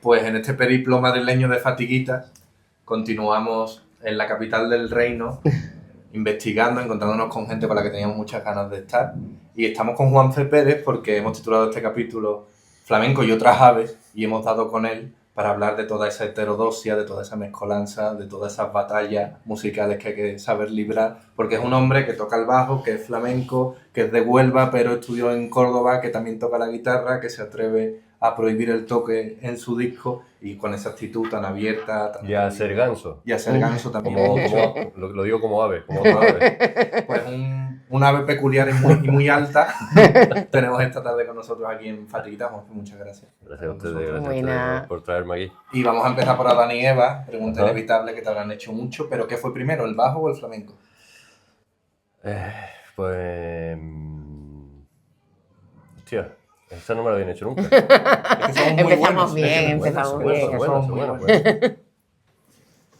Pues en este periplo madrileño de fatiguitas, continuamos en la capital del reino, investigando, encontrándonos con gente con la que teníamos muchas ganas de estar. Y estamos con Juanfe Pérez porque hemos titulado este capítulo Flamenco y otras aves, y hemos dado con él para hablar de toda esa heterodoxia, de toda esa mezcolanza, de todas esas batallas musicales que hay que saber librar, porque es un hombre que toca el bajo, que es flamenco, que es de Huelva, pero estudió en Córdoba, que también toca la guitarra, que se atreve a prohibir el toque en su disco, y con esa actitud tan abierta, tan Y a ser ganso. y a ser ganso también. Lo digo como ave, como otra ave. Pues un ave peculiar y muy alta tenemos esta tarde con nosotros aquí en Fatiguitas. Muchas gracias. Gracias a ustedes por traerme aquí. Y vamos a empezar por Adán y Eva, pregunta inevitable que te habrán hecho mucho, pero ¿qué fue primero, el bajo o el flamenco? Pues... Hostia, esa no me la habían hecho nunca. Es que empezamos bien.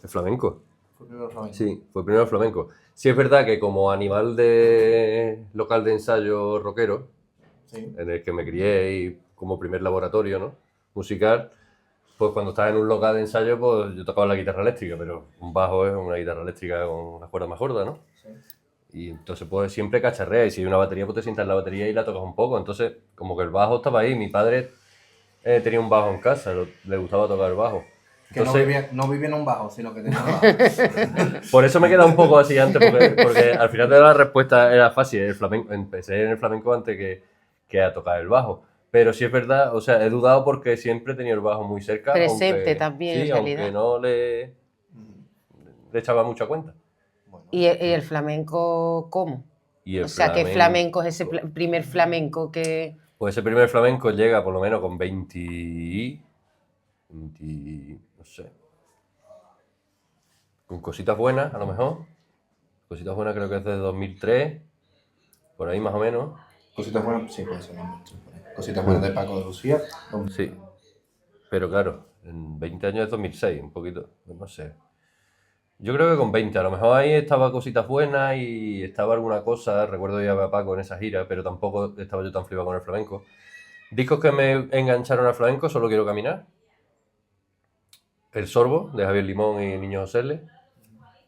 El flamenco. Fue primero el flamenco. Sí, fue primero el flamenco. Sí, es verdad que como animal de local de ensayo rockero, Sí. en el que me crié y como primer laboratorio, ¿no?, musical, pues cuando estaba en un local de ensayo, pues yo tocaba la guitarra eléctrica, pero un bajo es una guitarra eléctrica con una cuerda más gorda, ¿no? Sí. Y entonces pues siempre cacharrea, y si hay una batería pues te sientas en la batería y la tocas un poco. Entonces como que el bajo estaba ahí. Mi padre tenía un bajo en casa, le gustaba tocar el bajo. Entonces, Que no vivía en un bajo, sino que tenía un bajo. por eso me he quedado un poco así antes, porque al final de la respuesta era fácil. El flamenco, empecé en el flamenco antes que a tocar el bajo. Pero sí es verdad, o sea, he dudado porque siempre he tenido el bajo muy cerca. Presente también, sí, en realidad. aunque no le echaba mucha cuenta. Bueno. ¿Y el flamenco cómo? ¿Qué flamenco es ese primer flamenco que...? Pues ese primer flamenco llega por lo menos con 20, no sé, con Cositas Buenas, a lo mejor. Cositas Buenas creo que es de 2003, por ahí más o menos. Cositas buenas, sí, puede ser. Cositas buenas de Paco de Lucía. Sí, pero claro, en 20 años es 2006, un poquito, no sé. Yo creo que con 20, a lo mejor ahí estaba Cositas Buenas y estaba alguna cosa. Recuerdo ir a ver a Paco en esa gira, pero tampoco estaba yo tan flipado con el flamenco. Discos que me engancharon al flamenco: Solo Quiero Caminar, El Sorbo, de Javier Limón y Niño José L,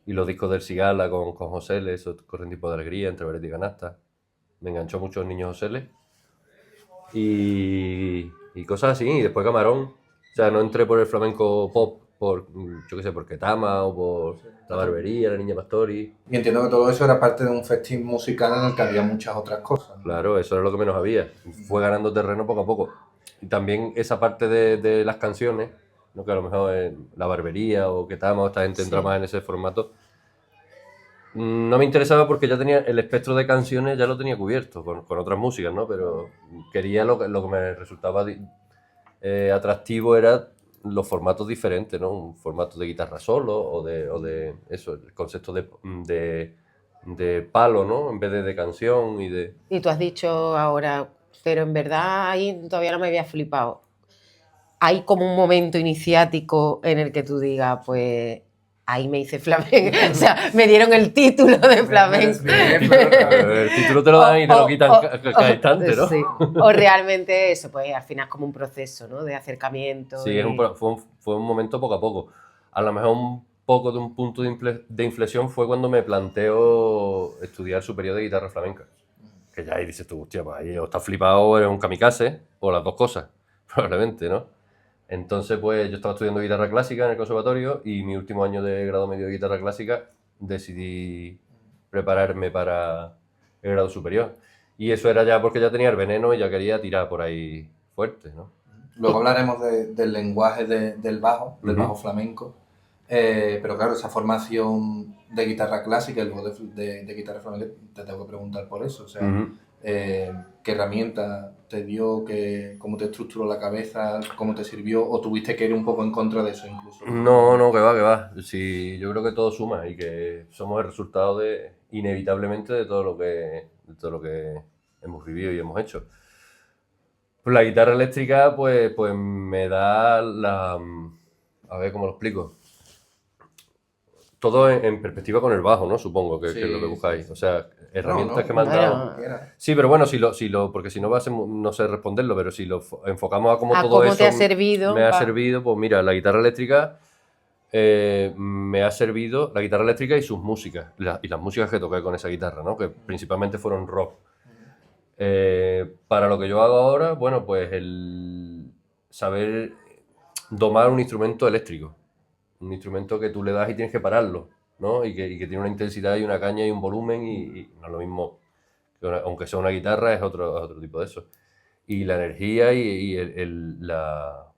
y los discos del Cigala con José L, esos Corren Tipo de Alegría, Entre Vereda y Canasta. Me enganchó mucho el Niño José L. Y cosas así, y después Camarón. O sea, no entré por el flamenco pop, yo qué sé, por Ketama o por La Barbería, La Niña Pastori. Y entiendo que todo eso era parte de un festín musical en el que había muchas otras cosas, ¿no? Claro, eso era lo que menos había. Fue ganando terreno poco a poco. Y también esa parte de las canciones, ¿no?, que a lo mejor en La Barbería o Ketama o esta gente entra más en ese formato, no me interesaba porque ya tenía el espectro de canciones, ya lo tenía cubierto con otras músicas, ¿no? Pero quería lo que me resultaba atractivo era los formatos diferentes, ¿no? Un formato de guitarra solo o de eso, el concepto de palo, ¿no?, en vez de canción y de... Y tú has dicho ahora, pero en verdad ahí todavía no me había flipado. Hay como un momento iniciático en el que tú digas, pues ahí me hice flamenco, o sea, me dieron el título de flamenco. El título te lo dan y te lo quitan cada instante, ¿no? Sí. O realmente eso, pues al final es como un proceso, ¿no?, de acercamiento. Sí, fue un momento poco a poco. A lo mejor un poco de un punto de inflexión fue cuando me planteo estudiar superior de guitarra flamenca. Que ya ahí dices tú, hostia, pues ahí o estás flipado o eres un kamikaze, o las dos cosas, probablemente, ¿no? Entonces, pues yo estaba estudiando guitarra clásica en el conservatorio y mi último año de grado medio de guitarra clásica decidí prepararme para el grado superior. Y eso era ya porque ya tenía el veneno y ya quería tirar por ahí fuerte, ¿no? Luego hablaremos del lenguaje del bajo flamenco. Pero claro, esa formación de guitarra clásica y luego de guitarra flamenca, te tengo que preguntar por eso. O sea, ¿qué herramienta te dio? ¿Cómo te estructuró la cabeza? ¿Cómo te sirvió? ¿O tuviste que ir un poco en contra de eso incluso? No, que va. Sí, yo creo que todo suma y que somos el resultado inevitablemente de todo lo que hemos vivido y hemos hecho. Pues la guitarra eléctrica, pues me da a ver cómo lo explico. todo en perspectiva con el bajo, ¿no? Supongo que Sí, es lo que buscáis. O sea, herramientas No, que me han bueno. dado. Sí, pero bueno, porque si no va a ser, no sé responderlo, pero si lo enfocamos a cómo A todo cómo eso te ha servido. me ha servido, pues mira, la guitarra eléctrica me ha servido, la guitarra eléctrica y sus músicas, y las músicas que toqué con esa guitarra, ¿no? Que principalmente fueron rock. Para lo que yo hago ahora, bueno, pues el saber domar un instrumento eléctrico, un instrumento que tú le das y tienes que pararlo, ¿no? Y que tiene una intensidad y una caña y un volumen y no es lo mismo, aunque sea una guitarra, es otro tipo de eso. Y la energía y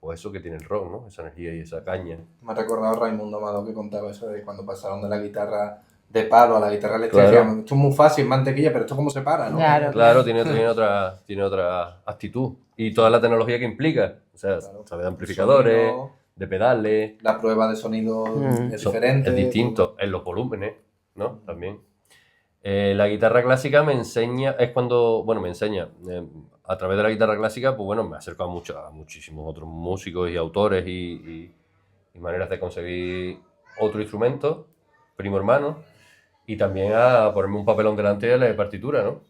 pues eso que tiene el rock, ¿no? Esa energía y esa caña. Me ha recordado Raimundo Amado que contaba eso de cuando pasaron de la guitarra de palo a la guitarra eléctrica. Claro. Esto es muy fácil, mantequilla, pero esto cómo se para, ¿no? Claro. Claro, tiene otra actitud. Y toda la tecnología que implica. O sea, Claro. sabe de amplificadores, Sonido, de pedales. la prueba de sonido es Eso diferente. es distinto. En los volúmenes, ¿no? También. La guitarra clásica me enseña, a través de la guitarra clásica, pues bueno, me ha acercado a muchísimos otros músicos y autores y maneras de conseguir otro instrumento, primo hermano, y también a ponerme un papelón delante de la partitura, ¿no?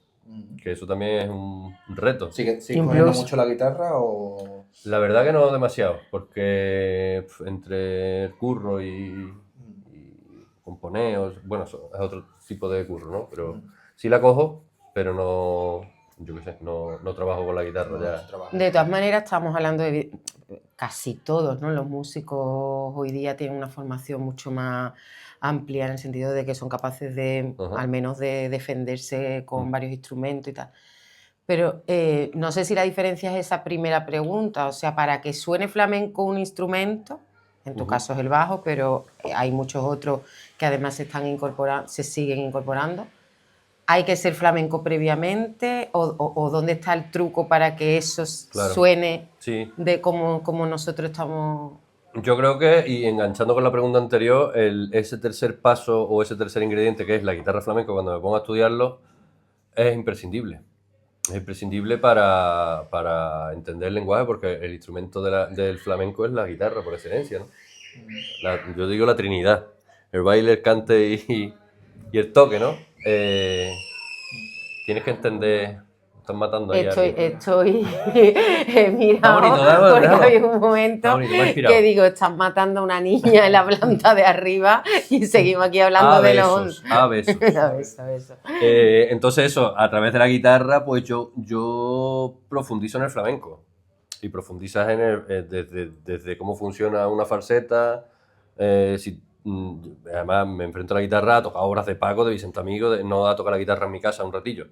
Que eso también es un reto. ¿Sigues Incluso- cogiendo mucho la guitarra o...? La verdad que no demasiado, porque entre el curro y componer, bueno, eso es otro tipo de curro, ¿no? Pero sí la cojo, pero no, yo qué sé, no trabajo con la guitarra ya. De todas maneras, estamos hablando de casi todos, ¿no? Los músicos hoy día tienen una formación mucho más amplia en el sentido de que son capaces de, Ajá. al menos de defenderse con varios instrumentos y tal. Pero no sé si la diferencia es esa primera pregunta, o sea, para que suene flamenco un instrumento, en tu caso es el bajo, pero hay muchos otros que además se siguen incorporando. ¿Hay que ser flamenco previamente o dónde está el truco para que eso Claro. suene Sí. de como nosotros estamos? Yo creo que, y enganchando con la pregunta anterior, ese tercer paso o ese tercer ingrediente que es la guitarra flamenco, cuando me pongo a estudiarlo, es imprescindible. Es imprescindible para entender el lenguaje, porque el instrumento del flamenco es la guitarra por excelencia, ¿no? Yo digo la trinidad, el baile, el cante y el toque, ¿no? Tienes que entender, están matando ahí a alguien. Estoy mirando Está bonito, porque déjalo. había un momento Está bonito, me ha inspirado. que digo, están matando a una niña en la planta de arriba y seguimos aquí hablando A de besos, a besos. A besos. Entonces eso, a través de la guitarra, pues yo profundizo en el flamenco. Y profundizas desde cómo funciona una falseta. Además me enfrento a la guitarra a tocar obras de Paco, de Vicente Amigo, no a tocar la guitarra en mi casa un ratillo,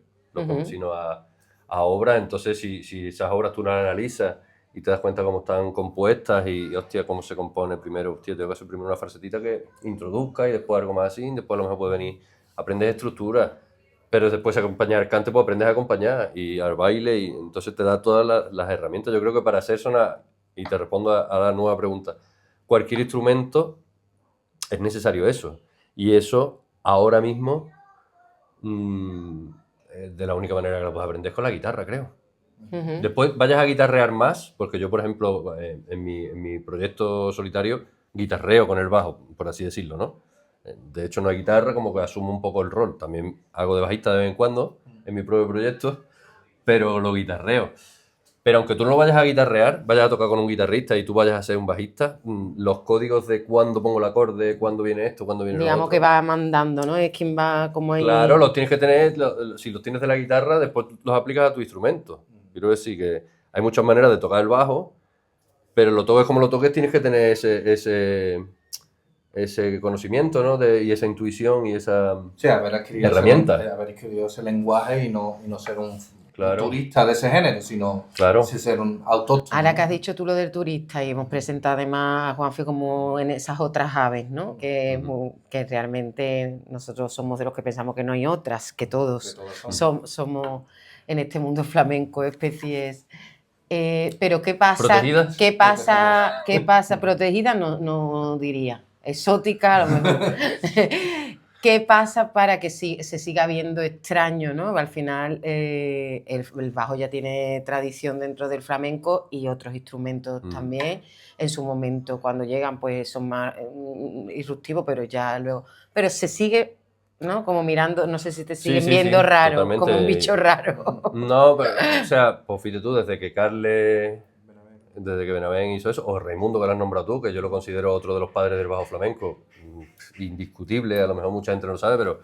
sino a obras. Entonces si esas obras tú las analizas y te das cuenta cómo están compuestas y hostia, cómo se compone primero, hostia, tengo que hacer primero una falsetita que introduzca y después algo más así, después a lo mejor puede venir, aprendes estructura, pero después acompañar al cante, pues aprendes a acompañar y al baile, y entonces te da todas las herramientas. Yo creo que para hacer y te respondo a la nueva pregunta, cualquier instrumento es necesario eso, y eso ahora mismo de la única manera que lo puedes aprender es con la guitarra, creo. Después vayas a guitarrear más, porque yo, por ejemplo, en mi proyecto solitario, guitarreo con el bajo, por así decirlo, ¿no? De hecho, no hay guitarra, como que asumo un poco el rol. También hago de bajista de vez en cuando en mi propio proyecto, pero lo guitarreo. Pero aunque tú no lo vayas a guitarrear, vayas a tocar con un guitarrista y tú vayas a ser un bajista, los códigos de cuándo pongo el acorde, cuándo viene esto, cuándo viene lo otro. Digamos que va mandando, ¿no? Es quien va como ahí. Claro, los tienes que tener, si los tienes de la guitarra, después los aplicas a tu instrumento. Quiero decir que hay muchas maneras de tocar el bajo, pero lo toques como lo toques, tienes que tener ese conocimiento, ¿no? Y esa intuición y esa herramienta. Haber escrito ese lenguaje y no ser un Claro. turista de ese género, sino ser un autóctono. Ahora que has dicho tú lo del turista y hemos presentado además a Juanfe como en esas otras aves, ¿no? Que realmente nosotros somos de los que pensamos que no hay otras, que todos somos en este mundo flamenco especies. Pero ¿qué pasa? ¿Protegidas? ¿Qué pasa? Protegidas no diría. Exótica, a lo mejor. ¿Qué pasa para que se siga viendo extraño, ¿no? Al final el bajo ya tiene tradición dentro del flamenco y otros instrumentos también. En su momento, cuando llegan, pues son más irruptivos, pero ya luego... Pero se sigue, ¿no? Como mirando, no sé si te siguen viendo raro, totalmente. como un bicho raro. No, pero, o sea, pues fíjate tú, desde que Benavén hizo eso, o Raimundo, que lo has nombrado tú, que yo lo considero otro de los padres del bajo flamenco, indiscutible, a lo mejor mucha gente no lo sabe, pero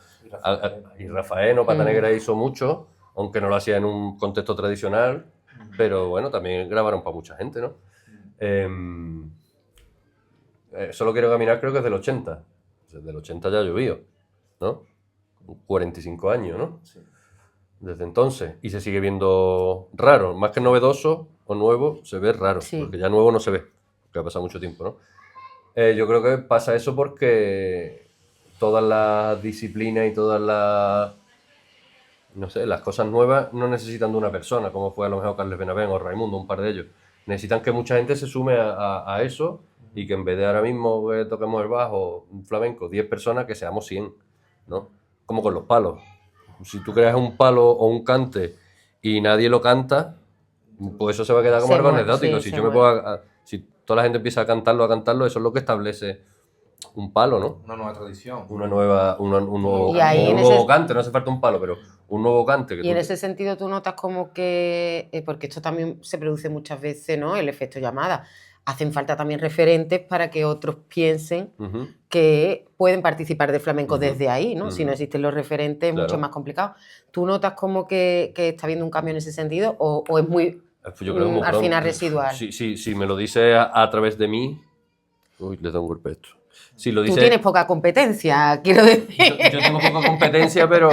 y Rafael Pata Negra hizo mucho, aunque no lo hacía en un contexto tradicional, pero bueno, también grabaron para mucha gente, ¿no? Solo quiero caminar, creo que es del 80. Desde el 80 ya ha llovido, ¿no? 45 años, ¿no? Sí. Desde entonces. Y se sigue viendo raro. Más que novedoso o nuevo, se ve raro. Sí. Porque ya nuevo no se ve. Porque ha pasado mucho tiempo, ¿no? Yo creo que pasa eso porque todas las disciplinas y todas las... No sé, las cosas nuevas no necesitan de una persona, como fue a lo mejor Carles Benavén o Raimundo, un par de ellos. Necesitan que mucha gente se sume a eso y que en vez de ahora mismo que toquemos el bajo, un flamenco, 10 personas, que seamos 100, ¿no? Como con los palos. Si tú creas un palo o un cante y nadie lo canta, pues eso se va a quedar como algo anecdótico. Si yo me puedo... Si toda la gente empieza a cantarlo, eso es lo que establece un palo, ¿no? Una nueva tradición. Un nuevo cante, no hace falta un palo, pero un nuevo cante. Y en ese sentido tú notas como que, porque esto también se produce muchas veces, ¿no? El efecto llamada. Hacen falta también referentes para que otros piensen que pueden participar de flamenco desde ahí, ¿no? Si no existen los referentes es mucho más complicado. ¿Tú notas como que está habiendo un cambio en ese sentido o es muy, yo creo al final, residual? Si me lo dice a través de mí... Uy, le da un golpe a esto. Si lo dice, tú tienes poca competencia, quiero decir. Yo tengo poca competencia, pero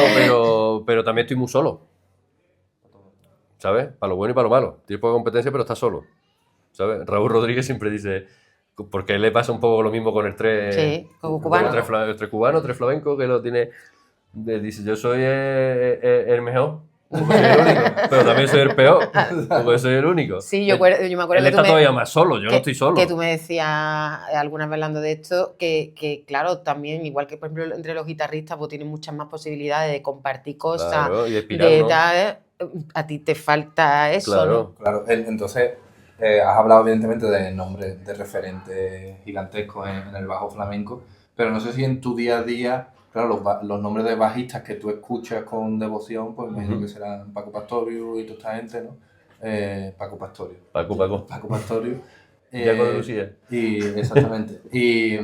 también estoy muy solo. ¿Sabes? Para lo bueno y para lo malo. Tienes poca competencia, pero estás solo. ¿Sabes? Raúl Rodríguez siempre dice... Porque él le pasa un poco lo mismo con el tres... Como cubano. El tres cubano, tres flamenco, que lo tiene... Dice, yo soy el mejor. Porque soy el único, pero también soy el peor, porque soy el único. Sí, yo me acuerdo él está todavía más solo, yo no estoy solo. Que tú me decías algunas vez hablando de esto, que claro, también, igual que por ejemplo entre los guitarristas, pues tienen muchas más posibilidades de compartir cosas, claro, y de a ti te falta eso, claro. ¿no? Claro, entonces has hablado evidentemente de nombres de referentes gigantescos en el bajo flamenco, pero no sé si en tu día a día... Claro, los nombres de bajistas que tú escuchas con devoción, pues me imagino que serán Paco Pastorius y toda esta gente, ¿no? Paco Pastorius. Paco Pastorius. Diaco de Lucía. Exactamente. Y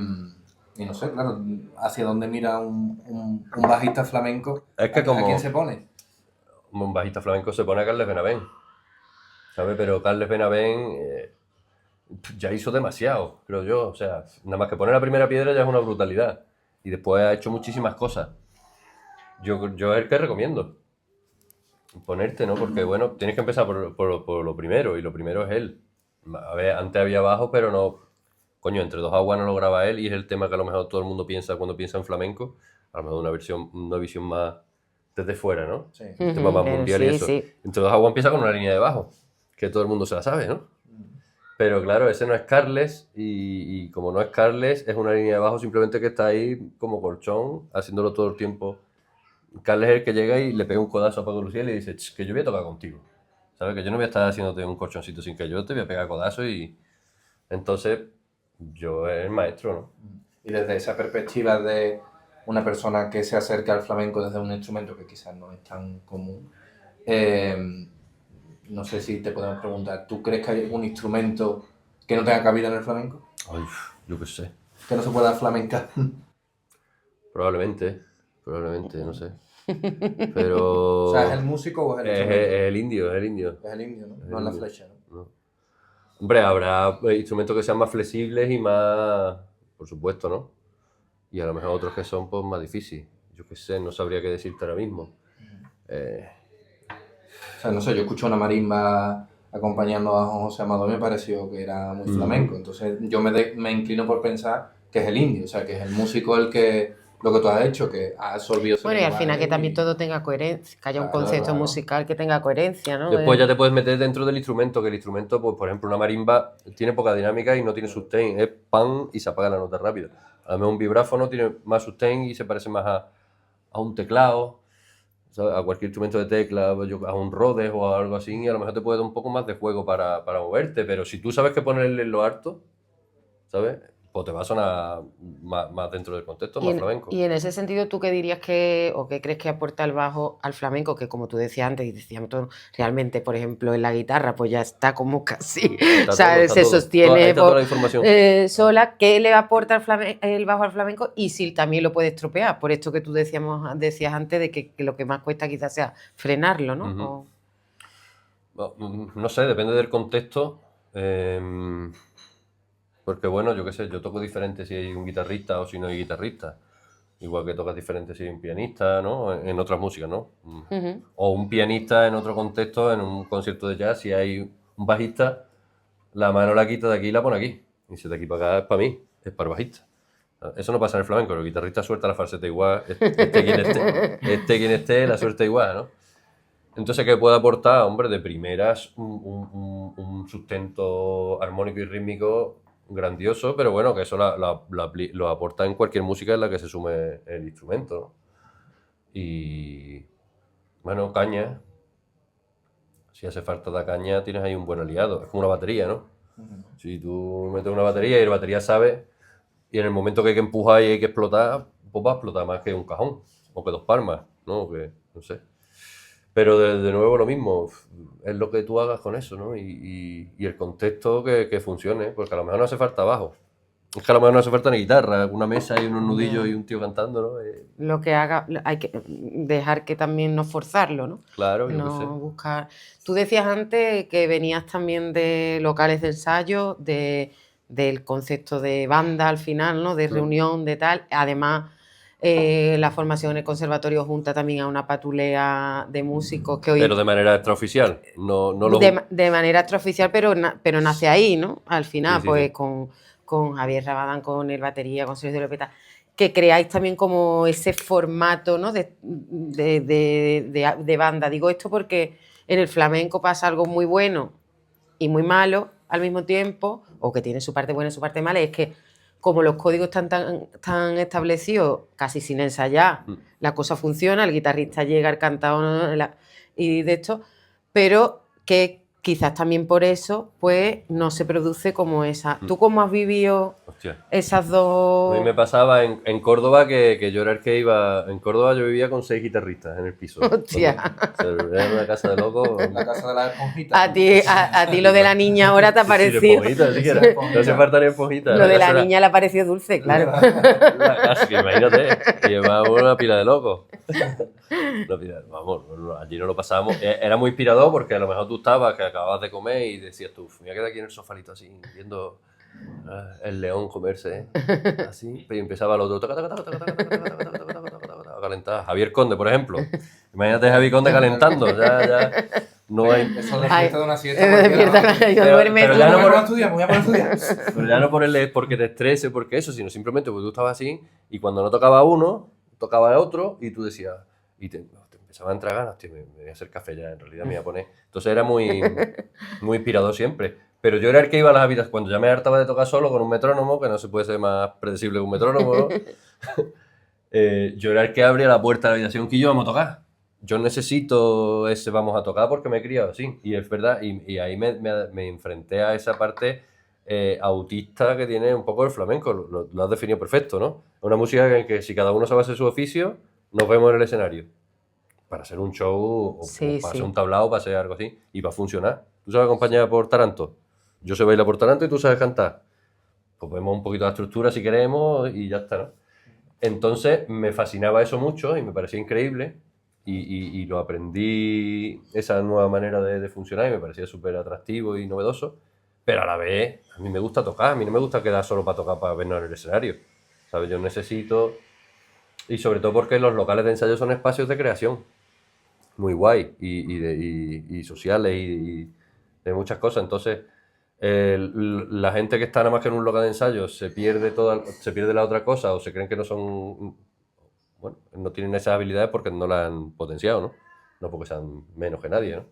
no sé, claro, hacia dónde mira un bajista flamenco, es que ¿a quién se pone? Un bajista flamenco se pone a Carles Benavén, ¿sabes? Pero Carles Benavén ya hizo demasiado, creo yo. O sea, nada más que poner la primera piedra ya es una brutalidad. Y después ha hecho muchísimas cosas. Yo es el que recomiendo. Ponerte, ¿no? Porque, bueno, tienes que empezar por lo primero, y lo primero es él. A ver, antes había bajo, pero no... Coño, Entre dos aguas no lo graba él, y es el tema que a lo mejor todo el mundo piensa cuando piensa en flamenco. A lo mejor una visión más desde fuera, ¿no? Sí. Un tema más mundial y eso. Sí. Entre dos aguas empieza con una línea de bajo, que todo el mundo se la sabe, ¿no? Pero claro, ese no es Carles, y como no es Carles, es una línea de bajo simplemente que está ahí como colchón, haciéndolo todo el tiempo. Carles es el que llega y le pega un codazo a Paco Lucía y le dice, que yo voy a tocar contigo. ¿Sabes? Que yo no voy a estar haciéndote un colchoncito sin que yo te voy a pegar codazo. Y entonces, yo es el maestro, ¿no? Y desde esa perspectiva de una persona que se acerca al flamenco desde un instrumento que quizás no es tan común, no sé si te podemos preguntar, ¿tú crees que hay un instrumento que no tenga cabida en el flamenco? Ay, yo qué sé. ¿Que no se pueda flamencar? Probablemente, no sé. Pero... O sea, ¿es el músico o es el instrumento? Es el indio. Es el indio, ¿no? No es la flecha, ¿no? Hombre, habrá instrumentos que sean más flexibles y más... Por supuesto, ¿no? Y a lo mejor otros que son pues más difíciles. Yo qué sé, no sabría qué decirte ahora mismo. O sea, no sé, yo escucho una marimba acompañando a José Amado, me pareció que era muy flamenco. Entonces yo me inclino por pensar que es el indio, o sea, que es el músico el que lo que tú has hecho, que has absorbido ese Bueno, y al final que lenguaje también todo tenga coherencia, que haya un Claro, concepto claro. musical que tenga coherencia, ¿no? Después ya te puedes meter dentro del instrumento, que el instrumento, pues por ejemplo, una marimba tiene poca dinámica y no tiene sustain, es pan y se apaga la nota rápido. A lo mejor un vibráfono tiene más sustain y se parece más a un teclado, ¿sabes? A cualquier instrumento de tecla, a un Rhodes o a algo así, y a lo mejor te puede dar un poco más de juego para moverte, pero si tú sabes qué ponerle en lo harto, ¿sabes? Pues te va a sonar más dentro del contexto, más flamenco. Y en ese sentido, ¿tú qué dirías o qué crees que aporta el bajo al flamenco? Que como tú decías antes, y decíamos todo, realmente, por ejemplo, en la guitarra, pues ya está como casi, Está ¿sabes? todo, Se ahí sostiene está toda la información. sola. ¿Qué le aporta el bajo al flamenco? Y si también lo puede estropear, por esto que tú decías antes, de que lo que más cuesta quizás sea frenarlo, ¿no? No sé, depende del contexto. Porque bueno, yo qué sé, yo toco diferente si hay un guitarrista o si no hay guitarrista. Igual que tocas diferente si hay un pianista, ¿no? En otras músicas, ¿no? O un pianista en otro contexto, en un concierto de jazz, si hay un bajista, la mano la quita de aquí y la pone aquí. Y si de aquí para acá es para mí, es para el bajista. Eso no pasa en el flamenco, el guitarrista suelta la falseta igual, quien esté, la suelta igual, ¿no? Entonces, ¿qué puede aportar? Hombre, de primeras, un sustento armónico y rítmico grandioso, pero bueno, que eso lo aporta en cualquier música en la que se sume el instrumento, ¿no? Y, bueno, caña. Si hace falta de caña, tienes ahí un buen aliado. Es como una batería, ¿no? Si tú metes una batería y la batería sabe, y en el momento que hay que empujar y hay que explotar, pues va a explotar más que un cajón, o que dos palmas, ¿no? Que, no sé. Pero de nuevo lo mismo, es lo que tú hagas con eso, ¿no? Y el contexto que funcione, porque a lo mejor no hace falta bajo. Es que a lo mejor no hace falta ni guitarra, una mesa y unos nudillos y un tío cantando, ¿no? Lo que haga, hay que dejar que también no forzarlo, ¿no? Claro, yo qué No sé. buscar. Tú decías antes que venías también de locales de ensayo, del concepto de banda al final, ¿no? De reunión, de tal. Además, la formación en el conservatorio junta también a una patulea de músicos que hoy... Pero de manera extraoficial, no de manera extraoficial, pero nace ahí, ¿no? Al final, Sí, pues sí. con Javier Rabadán, con el batería, con Sergio de Lopeta, que creáis también como ese formato, ¿no? de banda. Digo esto porque en el flamenco pasa algo muy bueno y muy malo al mismo tiempo, o que tiene su parte buena y su parte mala, y es que como los códigos están tan establecidos, casi sin ensayar, la cosa funciona, el guitarrista llega, el cantador, y de esto, pero que quizás también por eso, pues, no se produce como esa. ¿Tú cómo has vivido Hostia. esas dos? A mí me pasaba en Córdoba que yo era el que iba... En Córdoba yo vivía con 6 guitarristas en el piso. Hostia. O sea, era una casa de locos. La casa de las esponjitas. A ti lo de la niña ahora te ha Sí, parecido... de esponjita, siquiera. No hace falta ni esponjita. Lo de la niña le ha parecido dulce, claro. La casa, que imagínate, llevaba una pila de locos. Vamos, allí no lo pasábamos. Era muy inspirador porque a lo mejor tú estabas, que acababas de comer y decías tú, me voy a quedar aquí en el sofalito así, viendo el león comerse, así. Y empezaba el otro a calentar. Javier Conde, por ejemplo. Imagínate a Javier Conde calentando, ya no hay... Eso despierta de una siesta. Pero ya no Voy a estudiar. Pero ya no porque te estrese, porque eso, sino simplemente porque tú estabas así y cuando no tocaba uno, tocaba el otro y tú decías, y te empezaba a entrar ganas, tío, me voy a hacer café ya, en realidad me iba a poner. Entonces era muy inspirador siempre. Pero yo era el que iba a las habitaciones, cuando ya me hartaba de tocar solo con un metrónomo, que no se puede ser más predecible que un metrónomo, ¿no? Yo era el que abría la puerta de la habitación que yo vamos a tocar. Yo necesito ese vamos a tocar porque me he criado así. Y es verdad, y ahí me enfrenté a esa parte autista que tiene un poco el flamenco. Lo has definido perfecto, ¿no? Una música en que si cada uno sabe hacer su oficio, nos vemos en el escenario. Para hacer un show, o para hacer un tablao, para hacer algo así, y va a funcionar. ¿Tú sabes acompañar por taranto? Yo sé bailar por taranto y tú sabes cantar. Pues vemos un poquito la estructura si queremos y ya está, ¿no? Entonces me fascinaba eso mucho y me parecía increíble y lo aprendí, esa nueva manera de funcionar, y me parecía súper atractivo y novedoso, pero a la vez a mí me gusta tocar, a mí no me gusta quedar solo para tocar para vernos en el escenario, ¿sabes? Yo necesito, y sobre todo porque los locales de ensayo son espacios de creación, muy guay, y sociales y de muchas cosas, entonces... la gente que está nada más que en un local de ensayo se pierde la otra cosa o se creen que no son bueno, no tienen esas habilidades porque no las han potenciado, ¿no? No porque sean menos que nadie, ¿no?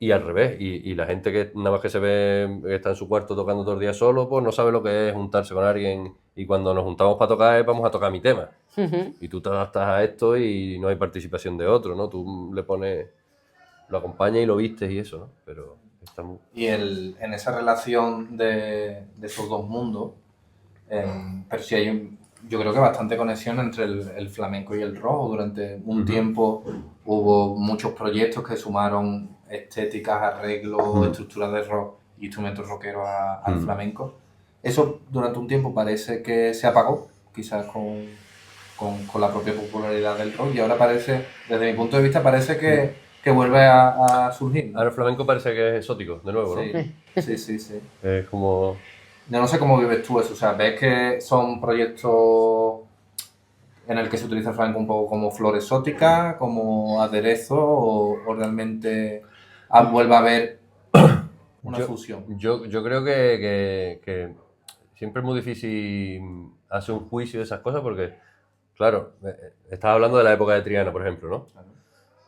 Y al revés, y la gente que nada más que se ve, que está en su cuarto tocando todo el día solo, pues no sabe lo que es juntarse con alguien, y cuando nos juntamos para tocar, vamos a tocar mi tema. Y tú te adaptas a esto y no hay participación de otro, ¿no? Tú le pones, lo acompañas y lo vistes y eso, ¿no? Pero está muy... Y en esa relación de esos dos mundos, pero sí hay, yo creo que bastante conexión entre el flamenco y el rock. Durante un tiempo hubo muchos proyectos que sumaron estéticas, arreglos, estructuras de rock y instrumentos rockeros al flamenco. Eso durante un tiempo parece que se apagó, quizás con la propia popularidad del rock, y ahora parece, desde mi punto de vista, parece que vuelve a surgir, ¿no? Ahora el flamenco parece que es exótico, de nuevo, ¿no? Sí. Es como... Yo no sé cómo vives tú eso, o sea, ¿ves que son proyectos en el que se utiliza el flamenco un poco como flor exótica, como aderezo, o realmente vuelve a haber una fusión? Yo creo que siempre es muy difícil hacer un juicio de esas cosas porque, claro, estás hablando de la época de Triana, por ejemplo, ¿no? Claro.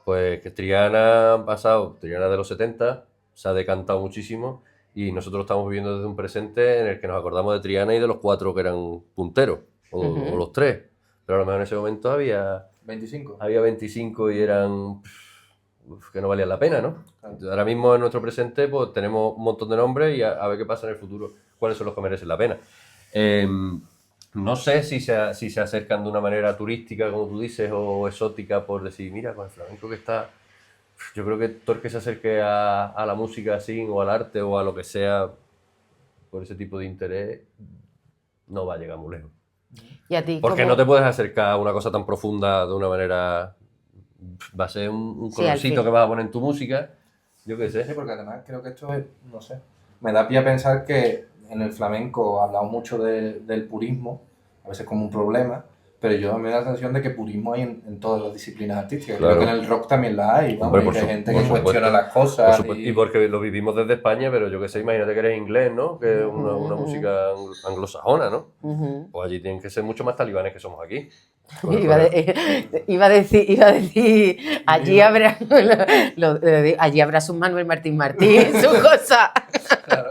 Pues que Triana ha pasado, Triana de los 70, se ha decantado muchísimo y nosotros estamos viviendo desde un presente en el que nos acordamos de Triana y de los 4 que eran punteros, o los 3. Pero a lo mejor en ese momento había 25. Había 25 y eran que no valían la pena, ¿no? Claro. Ahora mismo en nuestro presente pues tenemos un montón de nombres y a ver qué pasa en el futuro, cuáles son los que merecen la pena. No sé si se acercan de una manera turística, como tú dices, o exótica, por decir, mira, con el flamenco que está... Yo creo que todo el que se acerque a la música así, o al arte, o a lo que sea, por ese tipo de interés, no va a llegar muy lejos. ¿Y a ti Porque cómo? no te puedes acercar a una cosa tan profunda de una manera... Va a ser un Sí, al colorcito fin. que vas a poner en tu música, yo qué sé. Sí, porque además creo que esto es, no sé, me da pie a pensar que en el flamenco hablamos mucho del purismo, a veces como un problema, pero yo me da la sensación de que purismo hay en todas las disciplinas artísticas. Claro. Creo que en el rock también la hay, ¿no? Hombre, Y por que hay su- gente por que supuesto. cuestiona las Por cosas. supuesto, y porque lo vivimos desde España, pero yo qué sé, imagínate que eres inglés, ¿no? Que es una música anglosajona, ¿no? Pues allí tienen que ser mucho más talibanes que somos aquí. Iba a decir, allí habrá, allí habrá su Manuel Martín Martín, su cosa. Claro.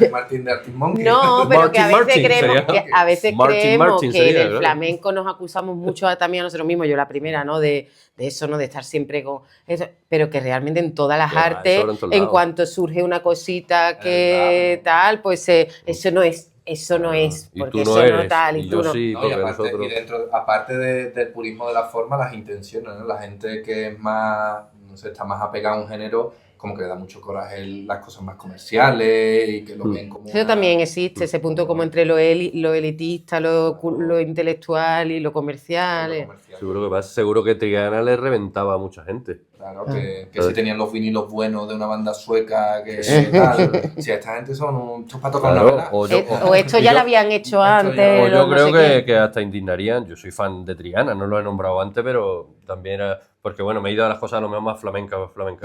El Martín de Arctic Monkey. No, pero que a veces Martin creemos, sería. que, a veces Martin creemos Martin que sería, del claro. flamenco nos acusamos mucho también a nosotros mismos, yo la primera, ¿no? De eso, ¿no? De estar siempre con eso, pero que realmente en todas las Que va, artes, eso en todos en lados. cuanto surge una cosita que tal, pues eso no es, Y porque tú no eso no eres, tal, y y yo tú no. sí, No, y porque aparte, nosotros... y dentro, aparte del purismo de la forma, las intenciones, ¿no? La gente que es más, no sé, está más apegada a un género, como que le da mucho coraje las cosas más comerciales y que lo ven como Eso también existe, ese punto como entre lo elitista, lo intelectual y lo comercial. lo comercial. Seguro que Triana le reventaba a mucha gente. Claro, que si tenían los vinilos buenos de una banda sueca, que tal. Si esta gente son para tocar una Claro, vela. O esto ya lo habían hecho ya- antes. O yo no creo sé qué. que hasta indignarían. Yo soy fan de Triana, no lo he nombrado antes, pero también era. Porque bueno, me he ido a las cosas a lo mejor más flamencas,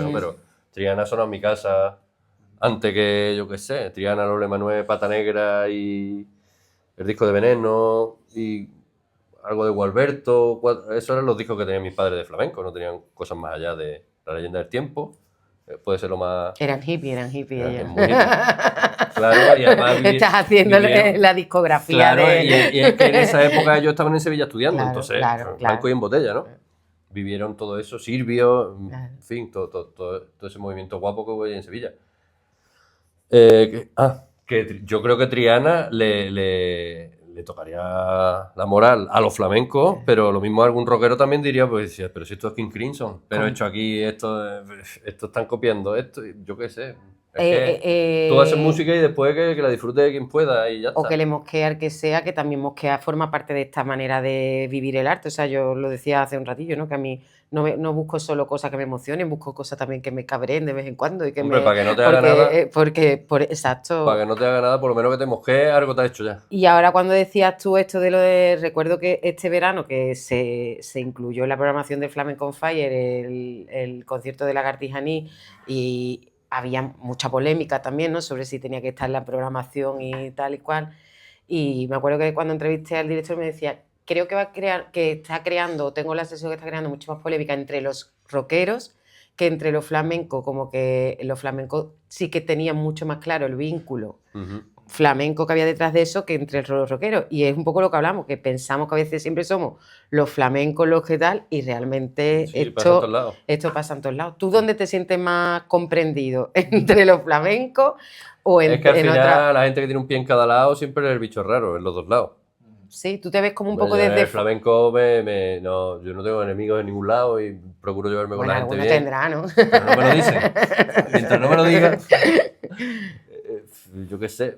¿no? Pero Triana sonó en mi casa antes que, yo qué sé, Triana, Lola Manuel, Pata Negra y el disco de Veneno y algo de Gualberto. Esos eran los discos que tenían mis padres de flamenco, no tenían cosas más allá de La Leyenda del Tiempo. Puede ser lo más. Eran hippies Eran ellos. muy hippies. Claro, y además Estás haciendo vivieron- la discografía Claro, de... y es que en esa época ellos estaban en Sevilla estudiando, Claro, entonces, claro. blanco y en botella, ¿no? Vivieron todo eso, Silvio, Claro. en fin, todo ese movimiento guapo que hubo ahí en Sevilla. Yo creo que Triana le tocaría la moral a los flamencos, pero lo mismo algún rockero también diría, pues, pero si esto es King Crimson, pero hecho aquí, esto están copiando esto, yo qué sé. Es que tú haces música y después que la disfrute quien pueda y ya O está. que le mosquea al que sea, que también mosquea forma parte de esta manera de vivir el arte. O sea, yo lo decía hace un ratillo, ¿no? Que a mí no busco solo cosas que me emocionen, busco cosas también que me cabreen de vez en cuando. Y que Hombre, para que no te haga nada. Exacto. Para que no te haga nada, por lo menos que te mosquee, algo te ha hecho ya. Y ahora cuando decías tú esto de lo de... Recuerdo que este verano que se incluyó en la programación de Flamenco on Fire el concierto de Lagartijaní y había mucha polémica también, ¿no? Sobre si tenía que estar en la programación y tal y cual. Y me acuerdo que cuando entrevisté al director me decía creo que está creando, tengo la sensación que está creando mucho más polémica entre los rockeros que entre los flamencos, como que los flamencos sí que tenían mucho más claro el vínculo flamenco que había detrás de eso que entre los rockeros. Y es un poco lo que hablamos, que pensamos que a veces siempre somos los flamencos los que tal, y realmente Sí, pasa en todos lados. esto pasa en todos lados. ¿Tú dónde te sientes más comprendido? ¿Entre los flamencos o Es que al en final otra? la gente que tiene un pie en cada lado siempre es el bicho raro, en los dos lados. Sí, tú te ves como un Bueno, poco yo en desde... el flamenco no, yo no tengo enemigos en ningún lado y procuro llevarme con Bueno, la gente alguno bien. tendrá, ¿no? Pero no me lo dicen. Mientras no me lo digan, yo qué sé.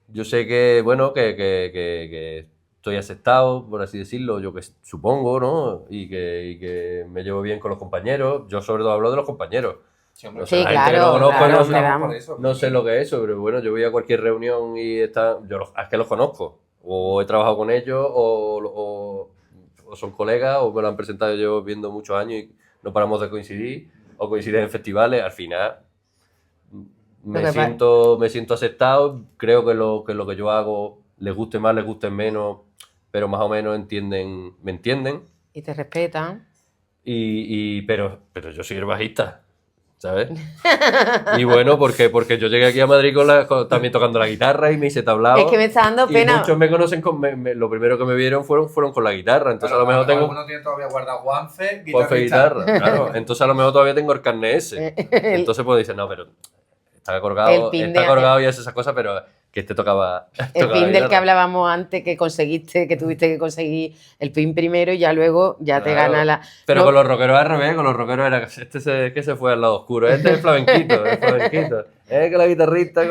Yo sé que, bueno, que estoy aceptado, por así decirlo, yo que supongo, ¿no? Y que me llevo bien con los compañeros. Yo sobre todo hablo de los compañeros. Sí, hombre, O sea, Sí, la gente que claro, no conozco, claro, no, hombre, vamos. por eso. no sé lo que es eso, pero bueno, yo voy a cualquier reunión y es que los conozco. O he trabajado con ellos, o son colegas, o me lo han presentado yo viendo muchos años y no paramos de coincidir, o coincidir en festivales. Al final me siento aceptado, creo que lo que yo hago les guste más, les guste menos, pero más o menos me entienden. Y te respetan. Pero yo soy el bajista, ¿sabes? Y bueno, porque yo llegué aquí a Madrid también tocando la guitarra y me hice tablao. Es que me está dando y pena. muchos me conocen lo primero que me vieron fueron con la guitarra. Entonces a lo mejor tengo Algunos tienen todavía guardado Juanfe, guitarra, claro. Entonces a lo mejor todavía tengo el carnet ese. Entonces pues dicen, no, pero está colgado y hace esas cosas, pero que este tocaba. El pin del que hablábamos antes, que tuviste que conseguir el pin primero y ya luego ya te gana la... Pero No, con los rockeros al revés, con los rockeros era que se fue al lado oscuro. Este es el flamenquito, que la guitarrista.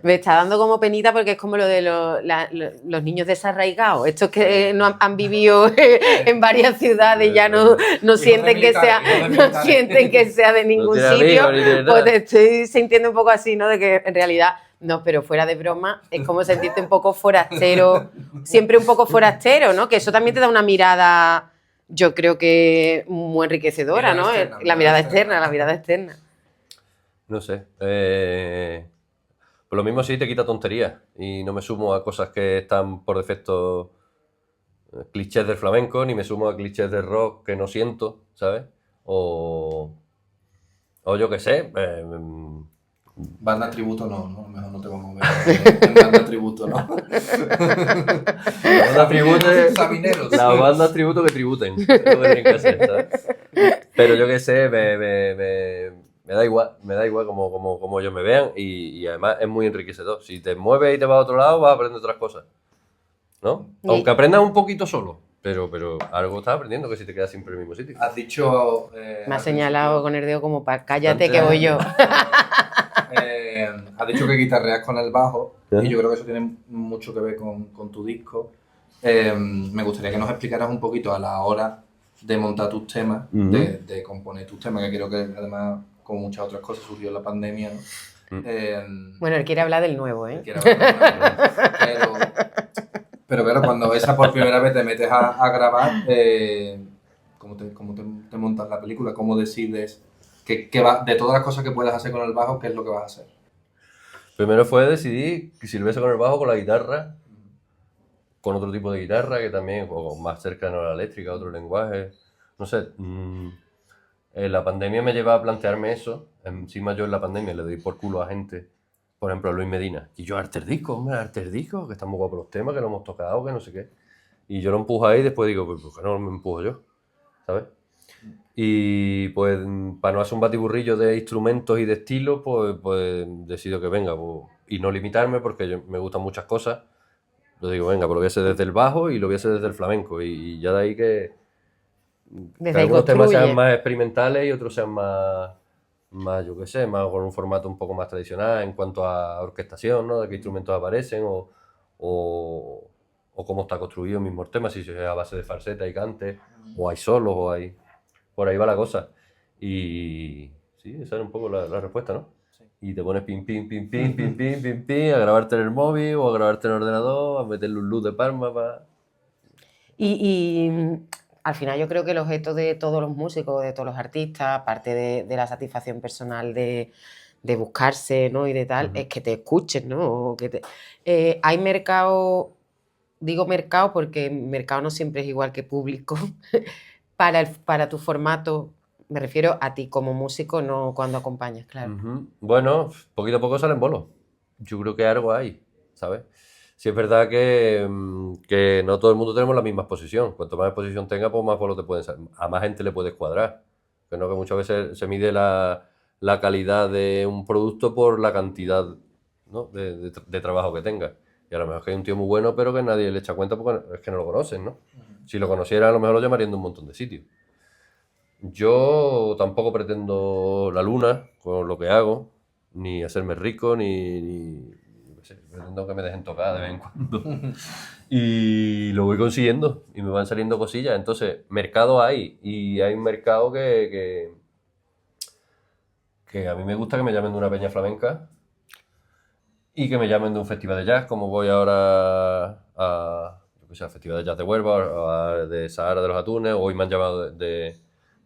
me está dando como penita porque es como lo de los niños desarraigados. Estos que no han vivido en varias ciudades y ya no sienten que sea de ningún sitio. Pues te estoy sintiendo un poco así, ¿no? De que en realidad... No, pero fuera de broma, es como sentirte un poco forastero, siempre un poco forastero, ¿no? Que eso también te da una mirada, yo creo que muy enriquecedora, ¿no? La mirada externa. No sé. Por lo mismo sí te quita tonterías y no me sumo a cosas que están por defecto clichés del flamenco, ni me sumo a clichés del rock que no siento, ¿sabes? O yo qué sé. Banda tributo no, mejor no te vamos a ver en banda tributo, ¿no? Las bandas tributo que tributen. Es lo que tienen que hacer, ¿sabes? Pero yo qué sé, me da igual como ellos me vean y además es muy enriquecedor. Si te mueves y te vas a otro lado, vas a aprender otras cosas, ¿no? Aunque aprendas un poquito solo, pero algo estás aprendiendo que si te quedas siempre en el mismo sitio. Has dicho... me has señalado con el dedo como para cállate que voy yo. Has dicho que guitarreas con el bajo y yo creo que eso tiene mucho que ver con tu disco. Me gustaría que nos explicaras un poquito a la hora de montar tus temas, de componer tus temas, que creo que además, como muchas otras cosas, surgió en la pandemia, ¿no? Bueno, él quiere hablar del nuevo, ¿eh? Pero claro, cuando esa por primera vez te metes a grabar, ¿cómo te montas la película? ¿Cómo decides de todas las cosas que puedas hacer con el bajo, qué es lo que vas a hacer? Primero fue decidir si lo ves con el bajo, con la guitarra, con otro tipo de guitarra que también, o más cercano a la eléctrica, otro lenguaje. No sé, la pandemia me lleva a plantearme eso. Encima yo en la pandemia le doy por culo a gente, por ejemplo a Luis Medina. Y yo, Arter Disco, que están muy guapos los temas, que lo hemos tocado, que no sé qué. Y yo lo empujo ahí y después digo, pues ¿por qué no me empujo yo? ¿Sabes? Y pues para no hacer un batiburrillo de instrumentos y de estilos, pues decido que venga, pues, y no limitarme porque me gustan muchas cosas. Yo digo, venga, pues lo voy a hacer desde el bajo y lo voy a hacer desde el flamenco. Y ya de ahí que algunos temas sean más experimentales y otros sean más, yo qué sé, más con un formato un poco más tradicional en cuanto a orquestación, ¿no? De qué instrumentos aparecen o cómo está construido el mismo tema, si es a base de falseta y cante, o hay solos, o hay... Por ahí va la cosa. Y sí, esa era un poco la respuesta, ¿no? Sí. Y te pones pim, a grabarte en el móvil o a grabarte en el ordenador, a meterle un luz de palma para... Y al final yo creo que el objeto de todos los músicos, de todos los artistas, aparte de la satisfacción personal de buscarse, ¿no? Y de tal, es que te escuchen, ¿no? Hay mercado digo mercado porque mercado no siempre es igual que público, para tu formato, me refiero a ti como músico, no cuando acompañas, claro. Bueno, poquito a poco salen bolos. Yo creo que algo hay, ¿sabes? Sí es verdad que no todo el mundo tenemos la misma exposición. Cuanto más exposición tenga, pues más bolos te pueden salir. A más gente le puedes cuadrar. Que no, que muchas veces se mide la calidad de un producto por la cantidad, ¿no? de trabajo que tenga. Y a lo mejor es que hay un tío muy bueno, pero que nadie le echa cuenta porque es que no lo conocen, ¿no? Si lo conociera, a lo mejor lo llamarían de un montón de sitios. Yo tampoco pretendo la luna con lo que hago, ni hacerme rico, yo qué sé, pretendo que me dejen tocar de vez en cuando. Y lo voy consiguiendo y me van saliendo cosillas. Entonces, mercado hay, y hay un mercado que a mí me gusta que me llamen de una peña flamenca y que me llamen de un festival de jazz, como voy ahora yo qué sé, al Festival de Jazz de Huelva, o de Sahara de los Atunes, o hoy me han llamado de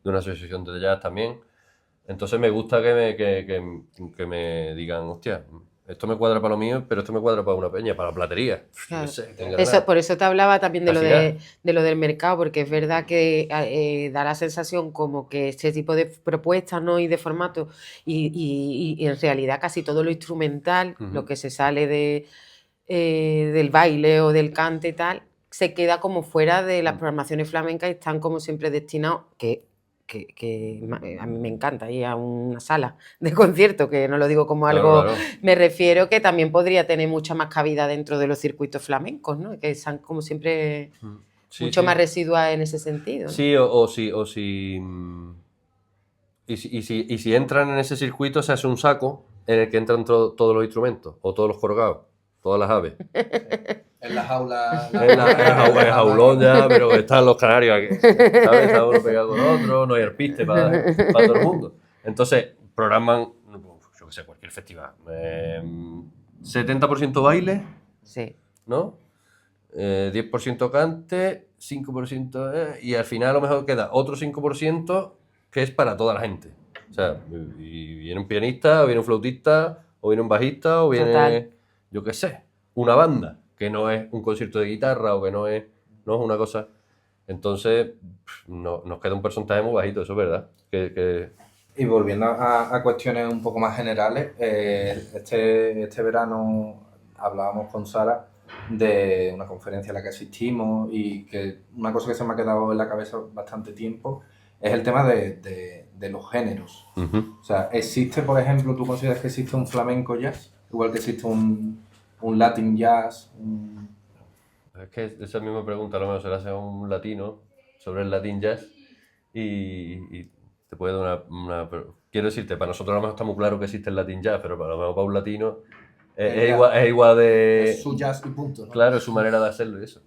una asociación de jazz también. Entonces me gusta que me digan, hostia, esto me cuadra para lo mío, pero esto me cuadra para una peña, para la platería. Claro. Yo qué sé, tenga ganas. Por eso te hablaba también de La lo, gira. de lo del mercado, porque es verdad que da la sensación como que este tipo de propuestas, ¿no? Y de formato, y en realidad casi todo lo instrumental, lo que se sale del baile o del cante y tal, se queda como fuera de las programaciones flamencas y están como siempre destinados, que a mí me encanta ir a una sala de concierto, que no lo digo como algo, Claro. me refiero que también podría tener mucha más cabida dentro de los circuitos flamencos, ¿no? Que están como siempre mucho más residuales en ese sentido, ¿no? Sí, y si entran en ese circuito, se hace un saco en el que entran todos los instrumentos, o todos los colgados, todas las aves. En la jaula. El jaulón ya, pero están los canarios aquí, ¿sabes? Está uno pegado con otro, no hay arpiste para todo el mundo. Entonces, programan, yo qué sé, cualquier festival. 70% baile, Sí. ¿no? 10% cante, 5%... y al final a lo mejor queda otro 5% que es para toda la gente. O sea, y viene un pianista, o viene un flautista, o viene un bajista, o viene, Total. yo qué sé, una banda, que no es un concierto de guitarra o que no es una cosa. Entonces, nos queda un porcentaje muy bajito, eso es verdad. Y volviendo a cuestiones un poco más generales, este verano hablábamos con Sara de una conferencia a la que asistimos, y que una cosa que se me ha quedado en la cabeza bastante tiempo es el tema de los géneros. O sea, ¿existe, por ejemplo, tú consideras que existe un flamenco jazz? Igual que existe un latin jazz. Es que esa misma pregunta a lo mejor se la hace a un latino sobre el latin jazz y te puede dar Quiero decirte, para nosotros a lo mejor está muy claro que existe el latin jazz, pero a lo mejor para un latino es igual de... Es su jazz y punto, ¿no? Claro, es su manera de hacerlo y eso.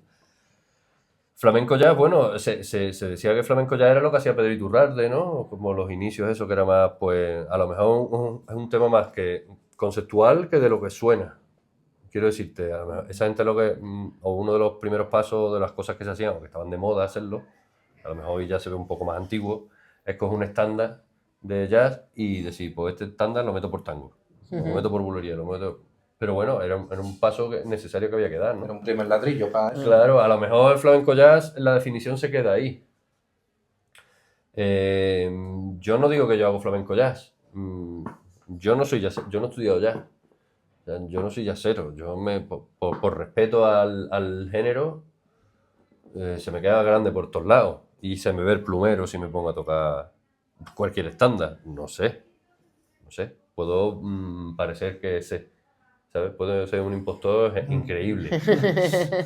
Flamenco jazz, bueno, se decía que flamenco jazz era lo que hacía Pedro Iturralde, ¿no? Como los inicios, eso, que era más, pues, a lo mejor es un tema más que conceptual que de lo que suena. Quiero decirte, a lo mejor esa gente o uno de los primeros pasos de las cosas que se hacían, o que estaban de moda hacerlo, a lo mejor hoy ya se ve un poco más antiguo, es coger un estándar de jazz y decir, pues este estándar lo meto por tango, lo meto por bulería, lo meto... Pero bueno, era un paso necesario que había que dar, ¿no? Era un primer ladrillo para eso. Claro, a lo mejor el flamenco jazz, la definición se queda ahí. Yo no digo que yo hago flamenco jazz. Yo no soy jazz, yo no he estudiado jazz. O sea, yo no soy jazzero. Por respeto al género, se me queda grande por todos lados. Y se me ve el plumero si me pongo a tocar cualquier estándar. No sé. Puedo parecer que sé. ¿Sabes? Puedo ser un impostor increíble.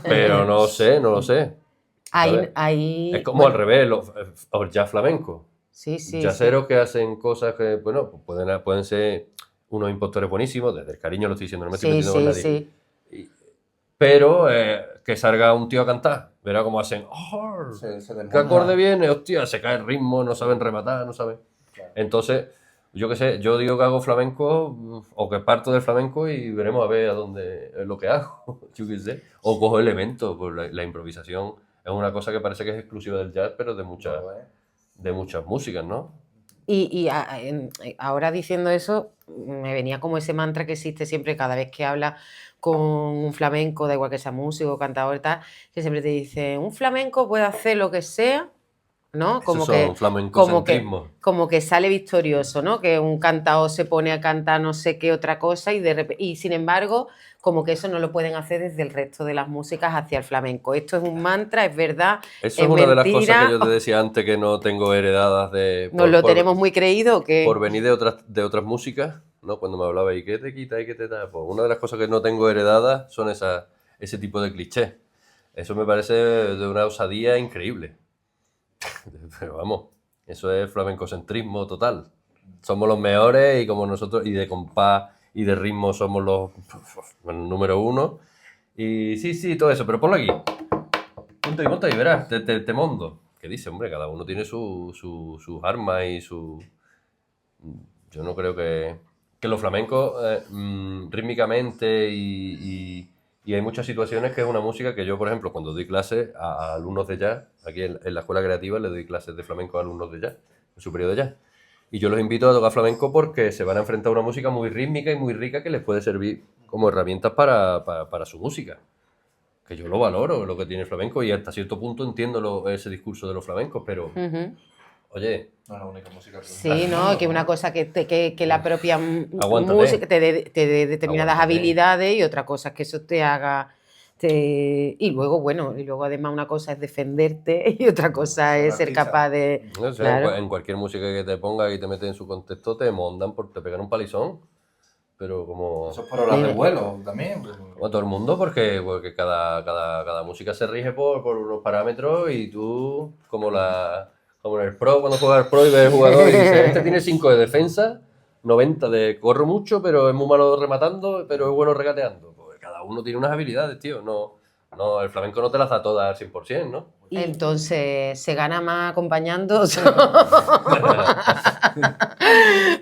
Pero no lo sé. Es como al revés, los jazz flamenco. Sí, sí. Jazzeros que hacen cosas que, bueno, pues pueden ser unos impostores buenísimos, desde el cariño lo estoy diciendo, no me estoy metiendo con nadie. Sí. Pero que salga un tío a cantar, verá cómo hacen, ¿qué acorde viene? Hostia, se cae el ritmo, no saben rematar, no saben. Claro. Entonces, yo qué sé, yo digo que hago flamenco o que parto del flamenco y veremos a ver a dónde es lo que hago, yo qué sé. O cojo elementos, pues la improvisación es una cosa que parece que es exclusiva del jazz, pero de muchas músicas, ¿no? Ahora diciendo eso, me venía como ese mantra que existe siempre cada vez que hablas con un flamenco, da igual que sea músico, cantador y tal, que siempre te dice, un flamenco puede hacer lo que sea, ¿no? Esos son flamencocentrismo. Como que sale victorioso, ¿no? Que un cantador se pone a cantar no sé qué otra cosa y sin embargo, como que eso no lo pueden hacer desde el resto de las músicas hacia el flamenco. Esto es un mantra, es verdad, Eso es una de las cosas que yo te decía antes que no tengo heredadas de... ¿Nos lo tenemos muy creído o qué? Por venir de otras músicas, ¿no? Cuando me hablaba y qué te quita y qué te da, pues una de las cosas que no tengo heredadas son ese tipo de clichés. Eso me parece de una osadía increíble. Pero vamos, eso es flamencocentrismo total. Somos los mejores y como nosotros, y de compás y de ritmo somos los número uno. Y sí, todo eso, pero ponlo aquí. Monta y verás, te mondo. ¿Qué dice, hombre? Cada uno tiene sus armas y su... Yo no creo que los flamencos rítmicamente y hay muchas situaciones que es una música que yo, por ejemplo, cuando doy clases a alumnos de jazz, aquí en la escuela creativa le doy clases de flamenco a alumnos de jazz, en su periodo de jazz. Y yo los invito a tocar flamenco porque se van a enfrentar a una música muy rítmica y muy rica que les puede servir como herramientas para su música. Que yo lo valoro, lo que tiene el flamenco, y hasta cierto punto entiendo ese discurso de los flamencos, pero... Oye... No es la única música. Sí, ¿no? Que una cosa que la propia Aguántate. música te dé determinadas habilidades y otra cosa es que eso te haga... Y luego además una cosa es defenderte y otra cosa es ser capaz de... No sé, claro. En cualquier música que te ponga y te metes en su contexto te mondan, te pegan un palizón. Pero como... Eso es por horas de vuelo también. Como todo el mundo, porque cada música se rige por unos parámetros y tú, como en el Pro, cuando juegas al Pro y ves el jugador y dices, este tiene 5 de defensa, 90 de corro mucho, pero es muy malo rematando, pero es bueno regateando. Pues cada uno tiene unas habilidades, tío. No, el flamenco no te las da todas al 100%, ¿no? Entonces, ¿se gana más acompañando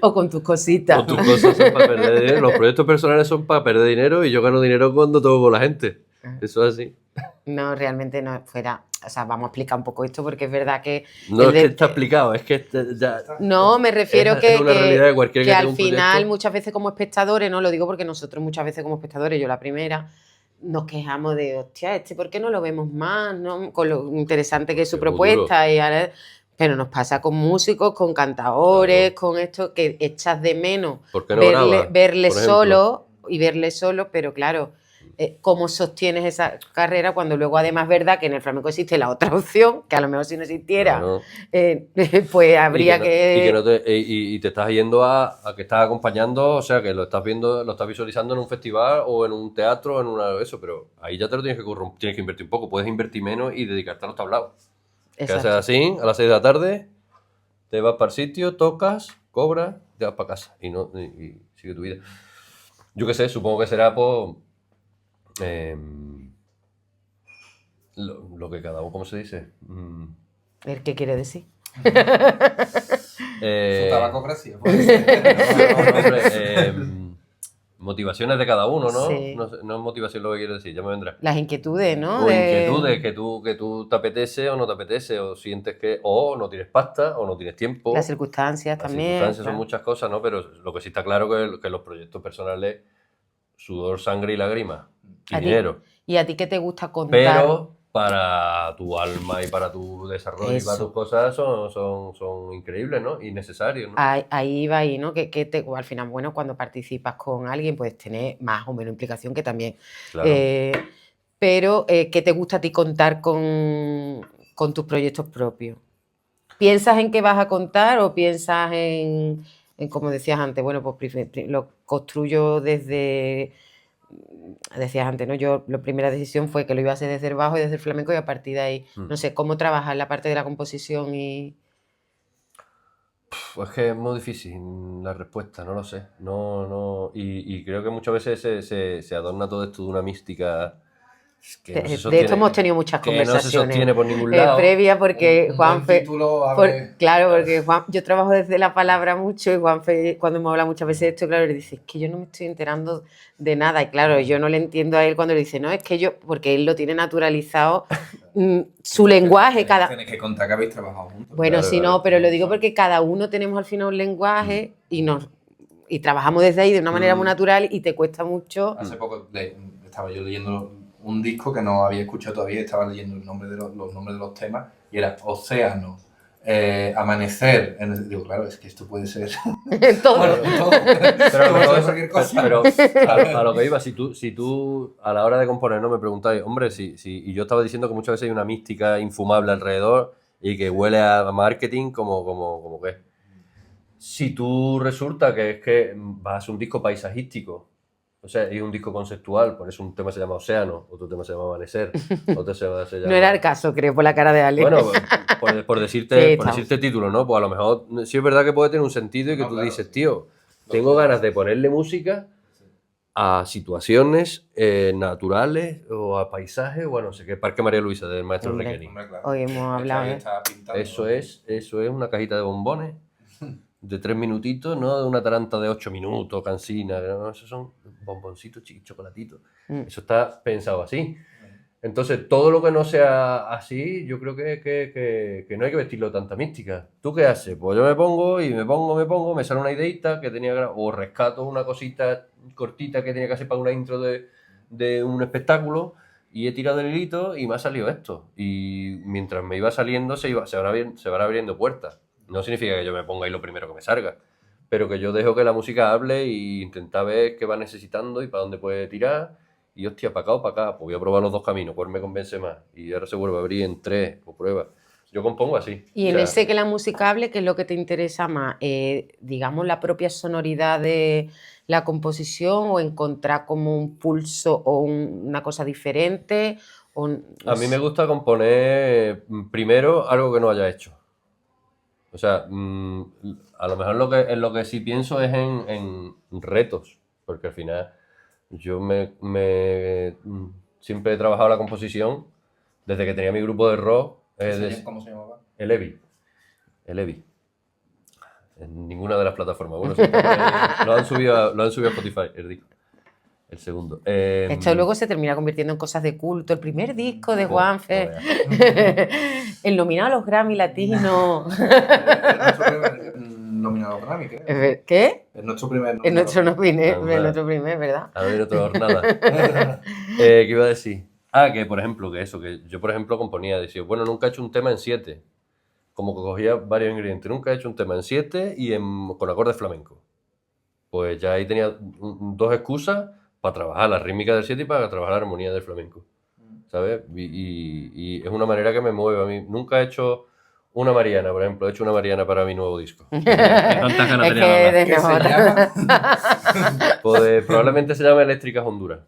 o con tus cositas? Con tus cosas son para perder dinero. Los proyectos personales son para perder dinero y yo gano dinero cuando toco con la gente. Eso es así. No, realmente no fuera... O sea, vamos a explicar un poco esto porque es verdad que... No es que está explicado, es que ya... No, me refiero es una realidad de cualquier que al un final proyecto. muchas veces como espectadores, no lo digo porque nosotros muchas veces como espectadores, yo la primera, nos quejamos de, hostia, ¿por qué no lo vemos más? ¿No? Con lo interesante que es su propuesta. Pero nos pasa con músicos, con cantadores, claro, con esto, que echas de menos verle solo, pero claro, ¿cómo sostienes esa carrera cuando luego además es verdad que en el flamenco existe la otra opción, que a lo mejor si no existiera, claro, pues habría y te estás yendo a que estás acompañando, o sea, que lo estás viendo, lo estás visualizando en un festival o en un teatro, en una eso, pero ahí ya te lo tienes que invertir un poco, puedes invertir menos y dedicarte a los tablaos. Que haces así, a las 6 de la tarde, te vas para el sitio, tocas, cobras, te vas para casa y sigue tu vida. Yo qué sé, supongo que será por... lo que cada uno, ¿cómo se dice? ¿Qué quiere decir? Su tabacocracia. Motivaciones de cada uno, ¿no? Sí. No es motivación lo que quiero decir, ya me vendrá. Las inquietudes, ¿no? O inquietudes, que tú te apetece o no te apetece, o sientes que o no tienes pasta o no tienes tiempo. Las circunstancias también. Las circunstancias son muchas cosas, ¿no? Pero lo que sí está claro que los proyectos personales, sudor, sangre y lágrimas y dinero. ¿Y a ti qué te gusta contar? Pero para tu alma y para tu desarrollo y para tus cosas son increíbles, ¿no? Y necesarios, ¿no? Ahí va ahí, ¿no? Que al final, bueno, cuando participas con alguien puedes tener más o menos implicación que también. Claro. Pero, ¿qué te gusta a ti contar con tus proyectos propios? ¿Piensas en qué vas a contar o piensas en como decías antes, bueno, pues lo construyo desde... Decías antes, ¿no? La primera decisión fue que lo iba a hacer desde el bajo y desde el flamenco y a partir de ahí, no sé, ¿cómo trabajas la parte de la composición y...? Pues que es muy difícil la respuesta, no lo sé. Y creo que muchas veces se adorna todo esto de una mística... Que no de esto hemos tenido muchas conversaciones. No se sostiene por ningún lado. Previa porque Juanfe... Claro, ver. porque yo trabajo desde la palabra mucho y Juanfe, cuando hemos hablado muchas veces de esto, claro, le dice, es que yo no me estoy enterando de nada. Y claro, yo no le entiendo a él cuando le dice, no, es que yo... Porque él lo tiene naturalizado su lenguaje, cada... Tienes que contar que habéis trabajado juntos. Bueno, Claro, sí, claro. no, pero lo digo porque cada uno tenemos al final un lenguaje y trabajamos desde ahí de una manera muy natural y te cuesta mucho. Hace poco estaba yo leyendo un disco que no había escuchado todavía, estaba leyendo los nombres de los temas y era Océano, Amanecer. Digo, claro, es que esto puede ser... Todo. Bueno, todo. Pero, Puede ser cualquier cosa. pero a lo que iba, si tú a la hora de componer no me preguntáis, hombre, y yo estaba diciendo que muchas veces hay una mística infumable alrededor y que huele a marketing como que. Si tú resulta que es que vas a hacer un disco paisajístico, o sea, es un disco conceptual, por eso un tema se llama Océano, otro tema se llama Amanecer, otro se llama... No era el caso, creo, por la cara de Ale. Bueno, por Sí, decirte estamos. título, ¿no? Pues a lo mejor sí es verdad que puede tener un sentido y que No, tú claro. dices, tío, tengo ganas de ponerle música a situaciones naturales o a paisajes o a no sé qué. Parque María Luisa del maestro Hombre. Requeni. Hombre, claro. Hoy hemos hablado, Ahí ¿eh? está pintando. Eso es una cajita de bombones de 3 minutitos, no de una taranta de 8 minutos, cansina, no, esos son bomboncitos, chocolatitos. Eso está pensado así. Entonces, todo lo que no sea así, yo creo que no hay que vestirlo de tanta mística. ¿Tú qué haces? Pues yo me pongo, me sale una ideita que tenía, o rescato una cosita cortita que tenía que hacer para una intro de un espectáculo y he tirado el hilito y me ha salido esto. Y mientras me iba saliendo se van abriendo puertas. No significa que yo me ponga ahí lo primero que me salga, pero que yo dejo que la música hable e intenta ver qué va necesitando y para dónde puede tirar. Y hostia, para acá o para acá, pues voy a probar los dos caminos, cuál me convence más. Y ahora se vuelve a abrir en 3 o prueba. Yo compongo así. Y en ese que la música hable, ¿qué es lo que te interesa más? Digamos, la propia sonoridad de la composición o encontrar como un pulso o una cosa diferente. A mí me gusta componer primero algo que no haya hecho. O sea, a lo mejor en lo que sí pienso es en retos, porque al final yo siempre he trabajado la composición desde que tenía mi grupo de rock. ¿Cómo se llamaba? El Evi. En ninguna de las plataformas. Bueno, lo han subido a Spotify, el disco. El segundo. Esto luego se termina convirtiendo en cosas de culto. El primer disco de Juanfe. El nominado a los Grammy Latinos. Nominado a los Grammy, creo. ¿Qué? Es nuestro primer Es nuestro Anda. primer, ¿verdad? A ver, otra jornada. ¿Qué iba a decir? Que por ejemplo, que yo por ejemplo componía, decía, bueno, nunca he hecho un tema en 7. Como que cogía varios ingredientes. Nunca he hecho un tema en 7 y con acordes flamencos. Pues ya ahí tenía 2 excusas para trabajar la rítmica del 7 y para trabajar la armonía del flamenco. ¿Sabes? Y es una manera que me mueve a mí. Nunca he hecho una Mariana, por ejemplo. He hecho una Mariana para mi nuevo disco. Tantas ganas Es tenía de hablar. ¿Qué se llama? Pues, probablemente se llama Eléctricas Honduras.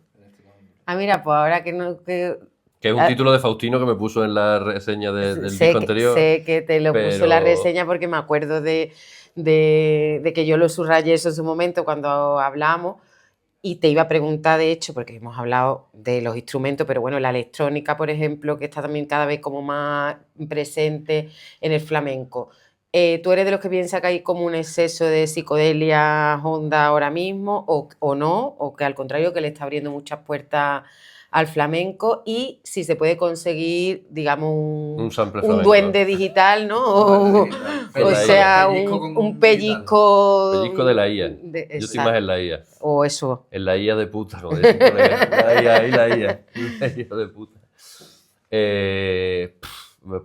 Mira, pues ahora que no... Que es un título de Faustino que me puso en la reseña del disco anterior. Sé que te lo puso en la reseña porque me acuerdo de que yo lo subrayé eso en su momento cuando hablamos y te iba a preguntar, de hecho, porque hemos hablado de los instrumentos, pero bueno, la electrónica, por ejemplo, que está también cada vez como más presente en el flamenco. ¿Tú eres de los que piensa que hay como un exceso de psicodelia Honda ahora mismo o no? ¿O que al contrario que le está abriendo muchas puertas al flamenco? Y si se puede conseguir, digamos, un duende digital, ¿no? O sea, un pellizco... Pellizco de la IA. Yo estoy más en la IA. O eso. En la IA de puta, como dicen por ahí. La IA. La IA de puta.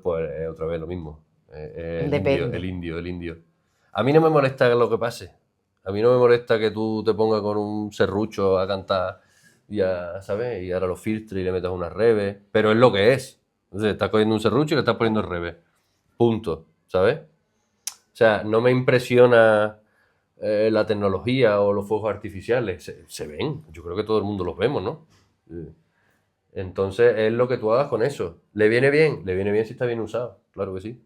Pues otra vez lo mismo. El indio. A mí no me molesta lo que pase. A mí no me molesta que tú te pongas con un serrucho a cantar ¿sabes? Y ahora lo filtres y le metas unas reves. Pero es lo que es. Entonces, estás cogiendo un serrucho y le estás poniendo reves. Punto. ¿Sabes? O sea, no me impresiona la tecnología o los fuegos artificiales. Se ven. Yo creo que todo el mundo los vemos, ¿no? Entonces, es lo que tú hagas con eso. ¿Le viene bien? Le viene bien si está bien usado. Claro que sí.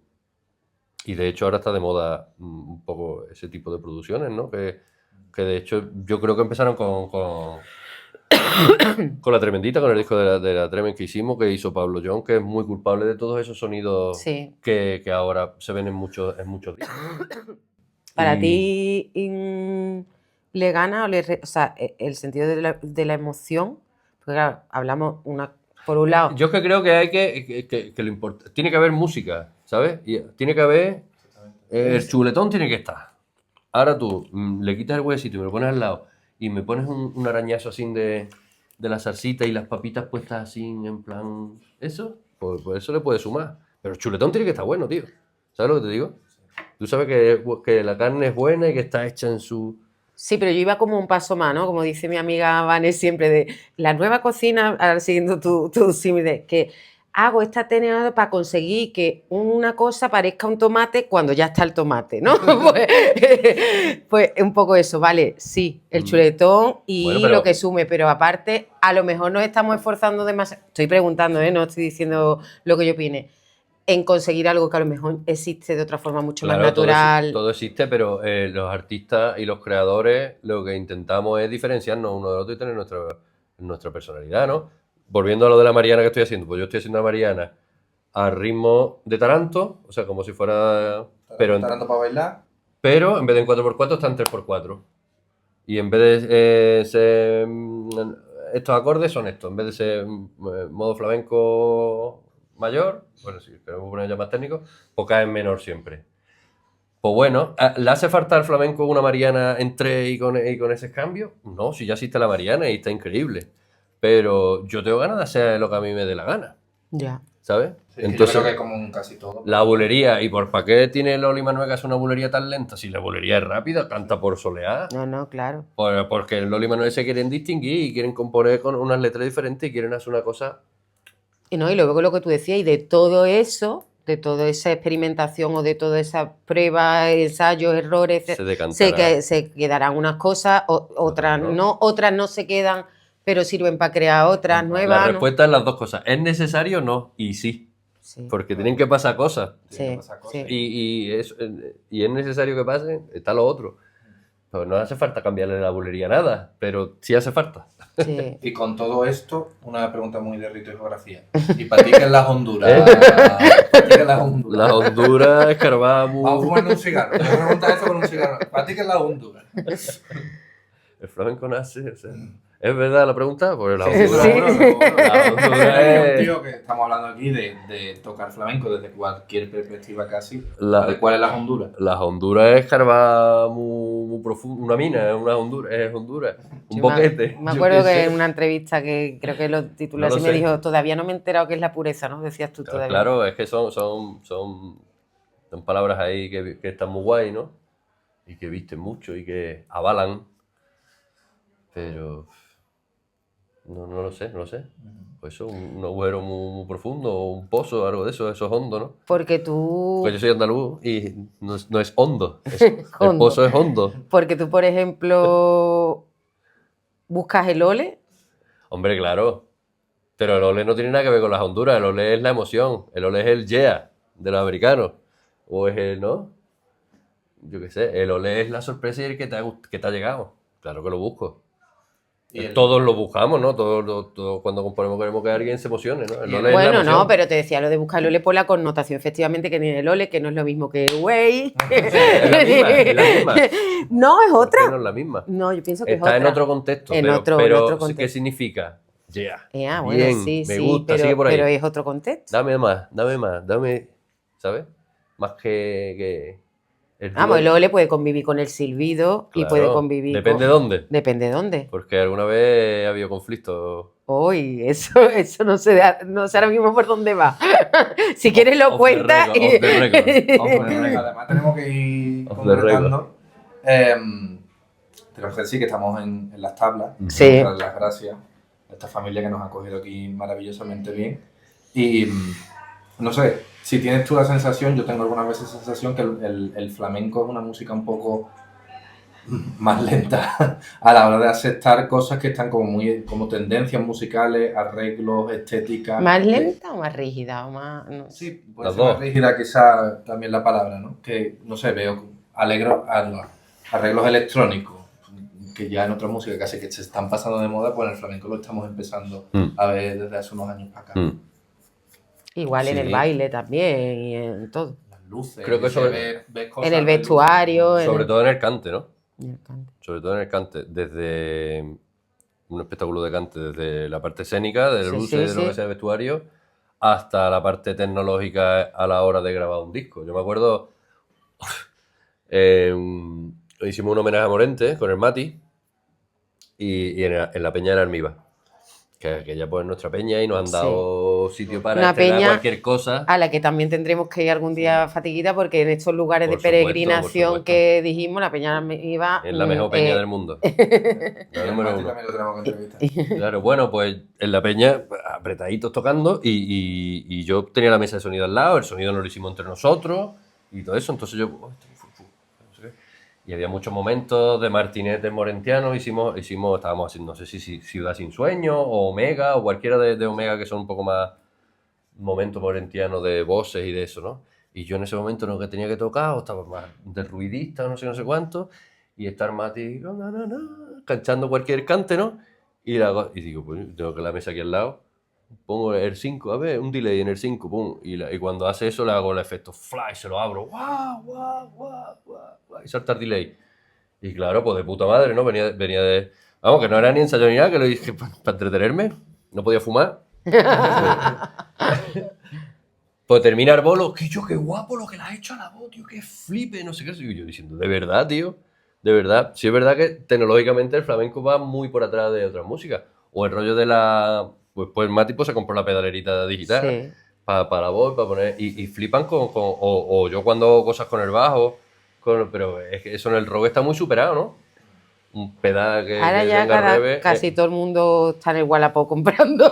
Y de hecho ahora está de moda un poco ese tipo de producciones, ¿no? Que de hecho yo creo que empezaron con la Tremendita, con el disco de la Tremen que hizo Pablo John, que es muy culpable de todos esos sonidos sí. que ahora se ven en muchos discos. ¿Para ti le gana o sea, el sentido de la emoción? Porque claro, hablamos por un lado. Yo es que creo que hay que lo importante. Tiene que haber música, ¿sabes? Y tiene que haber. El chuletón tiene que estar. Ahora tú le quitas el huesito y me lo pones al lado y me pones un arañazo así de la salsita y las papitas puestas así en plan. Eso, pues eso le puede sumar. Pero el chuletón tiene que estar bueno, tío. ¿Sabes lo que te digo? Tú sabes que la carne es buena y que está hecha en su. Sí, pero yo iba como un paso más, ¿no? Como dice mi amiga Vane siempre, de la nueva cocina, ahora siguiendo tu símil, de que hago esta técnica para conseguir que una cosa parezca un tomate cuando ya está el tomate, ¿no? pues un poco eso, vale, sí, el chuletón y Bueno, pero- lo que sume, pero aparte, a lo mejor nos estamos esforzando demasiado. Estoy preguntando, no estoy diciendo lo que yo opine. En conseguir algo que a lo mejor existe de otra forma mucho más Claro, natural. todo existe, pero los artistas y los creadores lo que intentamos es diferenciarnos uno del otro y tener nuestra personalidad, ¿no? Volviendo a lo de la Mariana que estoy haciendo, pues yo estoy haciendo la Mariana a ritmo de taranto, o sea, como si fuera. Pero Tanto para bailar. pero en vez de en 4x4 está en 3x4. Y en vez de ser. Estos acordes son estos. En vez de ser modo flamenco mayor, bueno, si queremos poner ya más técnico, pues cae en menor siempre. Pues bueno, ¿le hace falta al flamenco una Mariana en 3 y con ese cambio? No, si ya existe la Mariana y está increíble. Pero yo tengo ganas de hacer lo que a mí me dé la gana, Ya. ¿sabes? Sí, yo Entonces, creo que como en casi todo. la bulería, ¿y por para qué tiene Loli Manuel que hace una bulería tan lenta? Si la bulería es rápida, canta por soleá. No, claro. Porque Loli Manuel se quieren distinguir y quieren componer con unas letras diferentes y quieren hacer una cosa. Y luego lo que tú decías, y de todo eso, de toda esa experimentación o de toda esa prueba, ensayos, errores, Se decantará. se quedarán unas cosas, otras Claro. no, otras no se quedan, pero sirven para crear otras nuevas. La ¿no? respuesta es las dos cosas. ¿Es necesario? No. Y sí. Sí, Porque tienen que pasar cosas. Tienen sí, que pasar cosas. sí. Y es necesario que pase, está lo otro. Pero no hace falta cambiarle la bulería a nada, pero sí hace falta. sí. Y con todo esto, una pregunta muy de rito y geografía. ¿Y para ti qué es las Honduras? ¿Para ti qué es las Honduras? La Honduras Vamos a escarbamos. fumar un cigarro. Te voy a preguntar esto con un cigarro. ¿Para ti qué es las Honduras? El flamenco nace, o sea, ¿es verdad la pregunta? Pues la Sí. Honduras. La Honduras Es un es- tío que estamos hablando aquí de tocar flamenco desde cualquier perspectiva casi. La- ¿Cuál es las Honduras? Las Honduras es escarbar muy profundo, una mina, es una Honduras, es Honduras, un Sí, boquete. Me yo acuerdo qué que sé. en una entrevista que creo que lo tituló No lo así, me sé. dijo, todavía no me he enterado qué es la pureza, ¿no? Decías tú todavía. Claro, es que son palabras ahí que están muy guay, ¿no? Y que visten mucho y que avalan. Pero no lo sé, no lo sé. Pues eso, un agujero muy profundo, o un pozo, algo de eso es hondo, ¿no? Porque tú, Pues yo soy andaluz y no es hondo. El Hondo. pozo es hondo. por ejemplo, buscas el ole. Hombre, claro. Pero el ole no tiene nada que ver con las Honduras. El ole es la emoción. El ole es el yeah de los americanos. O es el, ¿no? Yo qué sé. El ole es la sorpresa y el que te ha llegado. Claro que lo busco. Y el- Todos lo buscamos, ¿no? Todos cuando componemos queremos que alguien se emocione, ¿no? El Y el- ole es la Bueno, emoción. no, pero te decía lo de buscar el ole por la connotación, efectivamente, que tiene el ole, que no es lo mismo que el güey. Es la misma, es la misma. No, es ¿Por qué otra. no es la misma? No, yo pienso que es Está otra. en otro contexto. En pero, otro pero contexto. ¿qué significa? Yeah. Bueno, Bien, sí, me sí, gusta, sigue por ahí. pero es otro contexto. Dame más, ¿sabes? Más que el Vamos, el río. ole puede convivir con el silbido y Claro, puede convivir depende con... dónde. Depende de dónde. Porque alguna vez ha habido conflictos. Uy, eso no sé, no sé ahora mismo por dónde va. Si quieres lo Off the cuentas. record, off the record. Además tenemos que ir Off the concretando. Tenemos que decir que estamos en las tablas. Sí. Dar las gracias a esta familia que nos ha acogido aquí maravillosamente bien. Y no sé, si tienes tú la sensación, yo tengo algunas veces la sensación que el flamenco es una música un poco más lenta a la hora de aceptar cosas que están como tendencias musicales, arreglos, estéticas. ¿Más lenta o más rígida? O más, no sé. Sí, puede Las ser más dos. rígida quizá también la palabra, ¿no? Que, no sé, veo arreglos electrónicos, que ya en otra música casi que se están pasando de moda, pues en el flamenco lo estamos empezando a ver desde hace unos años para acá. Igual en Sí. el baile también y en todo. Las luces, Creo que se sobre- ves cosas En el de luces. vestuario. Sobre todo en el cante, ¿no? En el canto. Sobre todo en el cante. Desde un espectáculo de cante desde la parte escénica, de Sí, luces, sí, de lo sí. que sea vestuario, hasta la parte tecnológica a la hora de grabar un disco. Yo me acuerdo, hicimos un homenaje a Morente con el Mati y en la Peña de Armiva. Que ya pues nuestra peña y nos han Sí. dado sitio para Una estrenar peña cualquier cosa. a la que también tendremos que ir algún día, Fatiguita, porque en estos lugares Por de supuesto, peregrinación por supuesto. que dijimos, la Peña iba... Es la mejor peña del mundo. Y La al número Mati uno. también lo tenemos que entrevistar. Claro, bueno, pues en la peña, apretaditos tocando, y yo tenía la mesa de sonido al lado, el sonido nos lo hicimos entre nosotros, y todo eso, entonces yo, no sé qué. Y había muchos momentos de martinetes morentianos, estábamos haciendo, no sé si Ciudad Sin Sueño, o Omega, o cualquiera de Omega, que son un poco más momentos morentianos de voces y de eso, ¿no? Y yo en ese momento no que tenía que tocar, o estaba más de ruidista, no sé cuánto, y estar Mati, cantando cualquier cante, ¿no? Y digo, pues tengo que la mesa aquí al lado, pongo el 5, a ver, un delay en el 5, pum, y cuando hace eso le hago el efecto flash, se lo abro, y salta el delay. Y claro, pues de puta madre, ¿no? Venía de... Vamos, que no era ni ensayo ni nada, que lo dije para entretenerme, no podía fumar. Pues termina el bolo, que yo, qué guapo lo que le has hecho a la voz, tío, qué flipe, no sé qué. Y yo diciendo, de verdad, tío, de verdad. Sí es verdad que tecnológicamente el flamenco va muy por atrás de otras músicas. O el rollo de la... Pues Mati pues, se compró la pedalerita digital Sí. para la voz, para poner... Y flipan o yo cuando hago cosas con el bajo, pero es que eso en el rock está muy superado, ¿no? Un pedal que Ahora ya tenga reverb, casi todo el mundo está en el Wallapop comprando.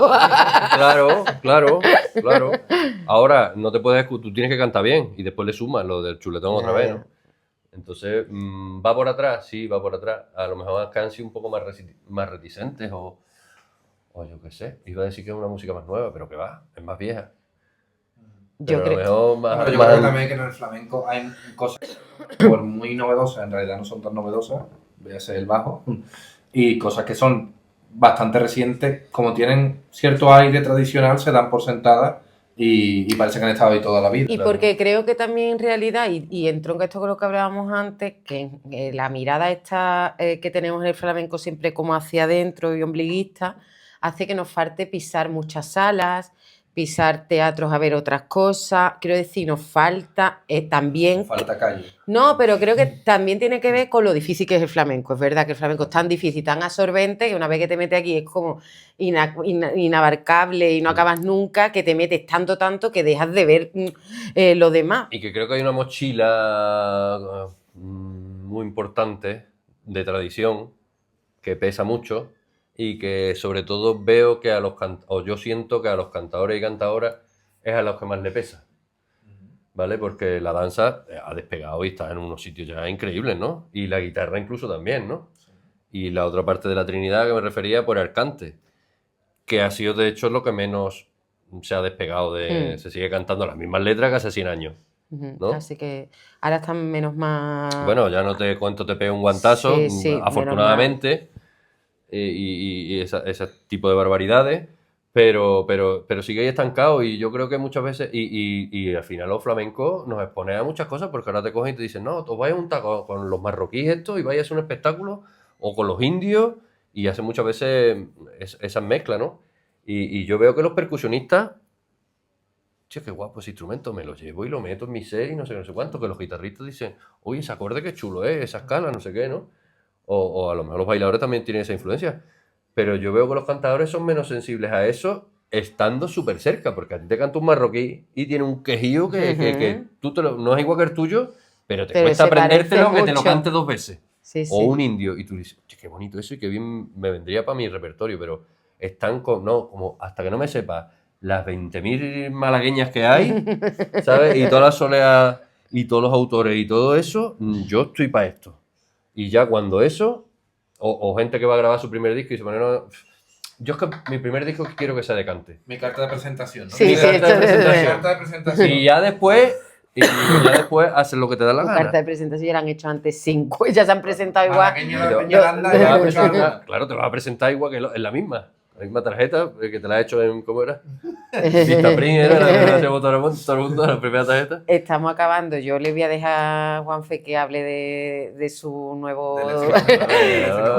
Claro. Ahora no te puedes, tú tienes que cantar bien y después le sumas lo del chuletón otra vez, ¿no? Entonces, ¿va por atrás? Sí, va por atrás. A lo mejor que han sido un poco más reticentes o yo qué sé. Iba a decir que es una música más nueva, pero que va, es más vieja. Yo Pero a lo creo. mejor más... Bueno, yo más- creo que también que en el flamenco hay cosas por muy novedosas, en realidad no son tan novedosas, voy a ser el bajo, y cosas que son bastante recientes, como tienen cierto aire tradicional, se dan por sentadas y parece que han estado ahí toda la vida. Y Claro. porque creo que también en realidad, y entronca esto con lo que hablábamos antes, que la mirada esta que tenemos en el flamenco siempre como hacia adentro y ombliguista, hace que nos falte pisar muchas salas, pisar teatros a ver otras cosas. Quiero decir, nos falta también... Falta calle. No, pero creo que también tiene que ver con lo difícil que es el flamenco. Es verdad que el flamenco es tan difícil, tan absorbente, que una vez que te metes aquí es como inabarcable y no acabas nunca, que te metes tanto que dejas de ver lo demás. Y que creo que hay una mochila muy importante de tradición que pesa mucho y que sobre todo veo que o yo siento que a los cantadores y cantadoras es a los que más le pesa, ¿vale? Porque la danza ha despegado y está en unos sitios ya increíbles, ¿no? Y la guitarra incluso también, ¿no? Y la otra parte de la Trinidad que me refería por el cante, que ha sido de hecho lo que menos se ha despegado se sigue cantando las mismas letras que hace 100 años. ¿No? Así que ahora están menos más... Bueno, ya no te cuento, te pego un guantazo, Sí, afortunadamente, y ese tipo de barbaridades, pero sigue ahí estancado y yo creo que muchas veces, y al final los flamencos nos exponen a muchas cosas porque ahora te cogen y te dicen, no, os vais a juntar con los marroquíes esto y vais a hacer un espectáculo, o con los indios, y hacen muchas veces esas mezclas, ¿no? Y yo veo que los percusionistas... Che, qué guapo ese instrumento, me lo llevo y lo meto en mi set y no sé cuánto, que los guitarristas dicen, oye, ese acorde qué chulo es, esa escala, no sé qué, ¿no? O a lo mejor los bailadores también tienen esa influencia. Pero yo veo que los cantadores son menos sensibles a eso estando súper cerca, porque a ti te canta un marroquí y tiene un quejío que tú no es igual que el tuyo, pero te cuesta se aprendértelo parece que te lo mucho. cante 2 veces. Sí, O sí. un indio, y tú dices, oye, qué bonito eso y qué bien me vendría para mi repertorio, pero están como hasta que no me sepa las 20.000 malagueñas que hay, ¿sabes? Y todas las soleas y todos los autores y todo eso, yo estoy para esto. Y ya cuando eso, o gente que va a grabar su primer disco y se pone, no, yo es que mi primer disco quiero que sea de cante. Mi carta de presentación, ¿no? Sí, Mi sí, carta esto de es presentación. de- Carta de presentación. Y ya después haces lo que te da la Tu gana. carta de presentación ya la han hecho antes 5, ya se han presentado igual. Malagueño de Te Peñaranda, vas a ya he presentar- escuchado. claro, te vas a presentar igual que en la misma. La misma tarjeta que te la he hecho en, ¿cómo era? Vistaprin era la que hacíamos todo el mundo, la primera tarjeta. Estamos acabando. Yo le voy a dejar a Juanfe que hable de su nuevo...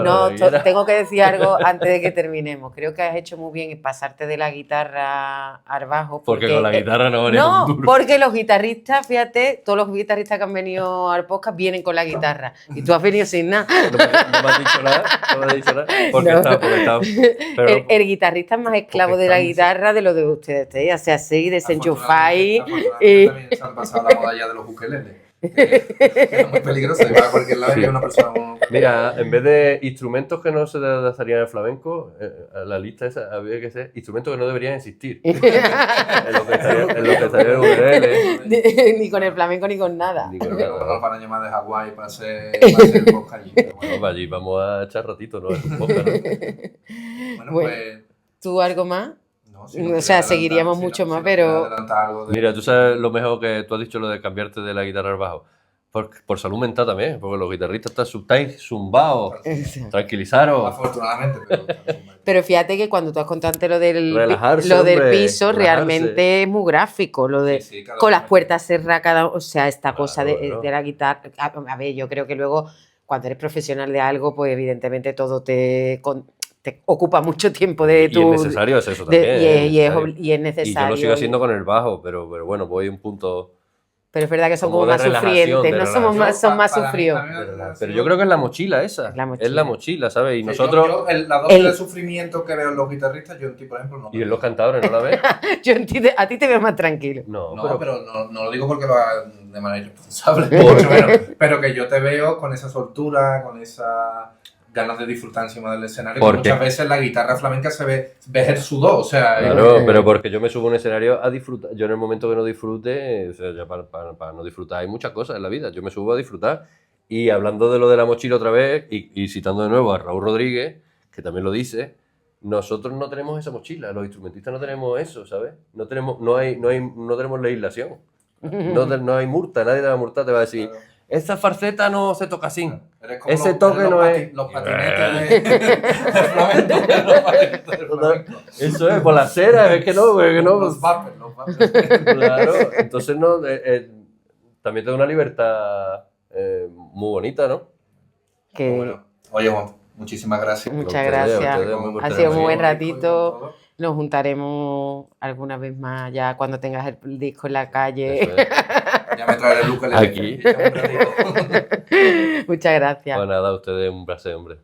No, tengo que decir algo antes de que terminemos. Creo que has hecho muy bien en pasarte de la guitarra al bajo. Porque con la guitarra no venía No, un duro. porque los guitarristas, fíjate, todos los guitarristas que han venido al podcast vienen con la guitarra. Y tú has venido sin nada. No me has dicho nada, no me has dicho nada. Porque No. estaba. Pero El guitarrista es más esclavo de la guitarra de lo de ustedes. O sea, sí, desenchufáis. Afortunadamente también se han pasado la moda ya de los ukeleles. Que es muy peligroso, y va a cualquier lado y Sí. hay una persona con un ukelele. mira, en vez de instrumentos que no se danzarían en el flamenco, la lista esa había que ser instrumentos que no deberían existir. en lo que estaría el ukelele, Ni con el flamenco ni con nada. ni con Creo que nos nada. van a llamar de Hawái para hacer el podcast allí. Pero bueno, Vamos allí, vamos a echar ratito, ¿no? Es un podcast, ¿no? bueno, Bueno. pues. ¿Tú algo más? No, O sea, quieres seguiríamos adelantar, mucho más, no pero- quieres adelantar algo de- Mira, tú sabes lo mejor que tú has dicho, lo de cambiarte de la guitarra al bajo. Por salud mental también, porque los guitarristas estáis zumbados. Tranquilizaros. Afortunadamente, pero. Pero fíjate que cuando tú has contado antes lo del, Relajarse, lo del hombre, piso, relajarse. realmente es muy gráfico. Lo de Sí, sí, cada con uno las es- puertas cerradas, o sea, esta Claro, cosa claro. de la guitarra. A ver, yo creo que luego, cuando eres profesional de algo, pues evidentemente todo te ocupa mucho tiempo de Y tu. es necesario es eso de- también. y, es, y es necesario. y es Y necesario. yo lo sigo haciendo con el bajo, pero bueno, voy a un punto. Pero es verdad que son como como de más relajación, sufrientes, de no somos relajación. más, son más Para mí- sufridos. para mí la relación- Pero yo creo que es la mochila esa. Es la mochila. Es la mochila, ¿sabes? Y Sí, nosotros. la dosis El- de sufrimiento que veo en los guitarristas, yo en ti, por ejemplo, no. Y en los cantadores, ¿no la ves? Yo a ti te veo más tranquilo. No, No, pero no lo digo porque lo hagan de manera irresponsable, pero que yo te veo con esa soltura, con esa ganas de disfrutar encima del escenario. Que ¿Por muchas qué? veces la guitarra flamenca se ve el sudor, o sea, Claro, pero porque yo me subo a un escenario a disfrutar. Yo en el momento que no disfrute, o sea, ya para no disfrutar hay muchas cosas en la vida. Yo me subo a disfrutar. Y hablando de lo de la mochila otra vez, y citando de nuevo a Raúl Rodríguez, que también lo dice, nosotros no tenemos esa mochila, los instrumentistas no tenemos eso, ¿sabes? No tenemos legislación. No hay multa, nadie te va a multar, te va a decir, Claro. esa farceta no se toca así. Eres como Ese toque no es- Los patinetes de flamenco, los patinetes de flamenco. Eso es, por la acera, es que no. Los vapers, los vapers. Claro, entonces no, también te da una libertad muy bonita, ¿no? Que Bueno, oye, Juan, muchísimas gracias. muchas ustedes, gracias. ustedes, muy buen Ha sido un trabajo. buen Con ratito. Nos juntaremos alguna vez más ya cuando tengas el disco en la calle. Eso es. Ya me traeré el ukelele. Aquí. Ya me traeré. Muchas gracias. Pues nada, a ustedes un placer, hombre.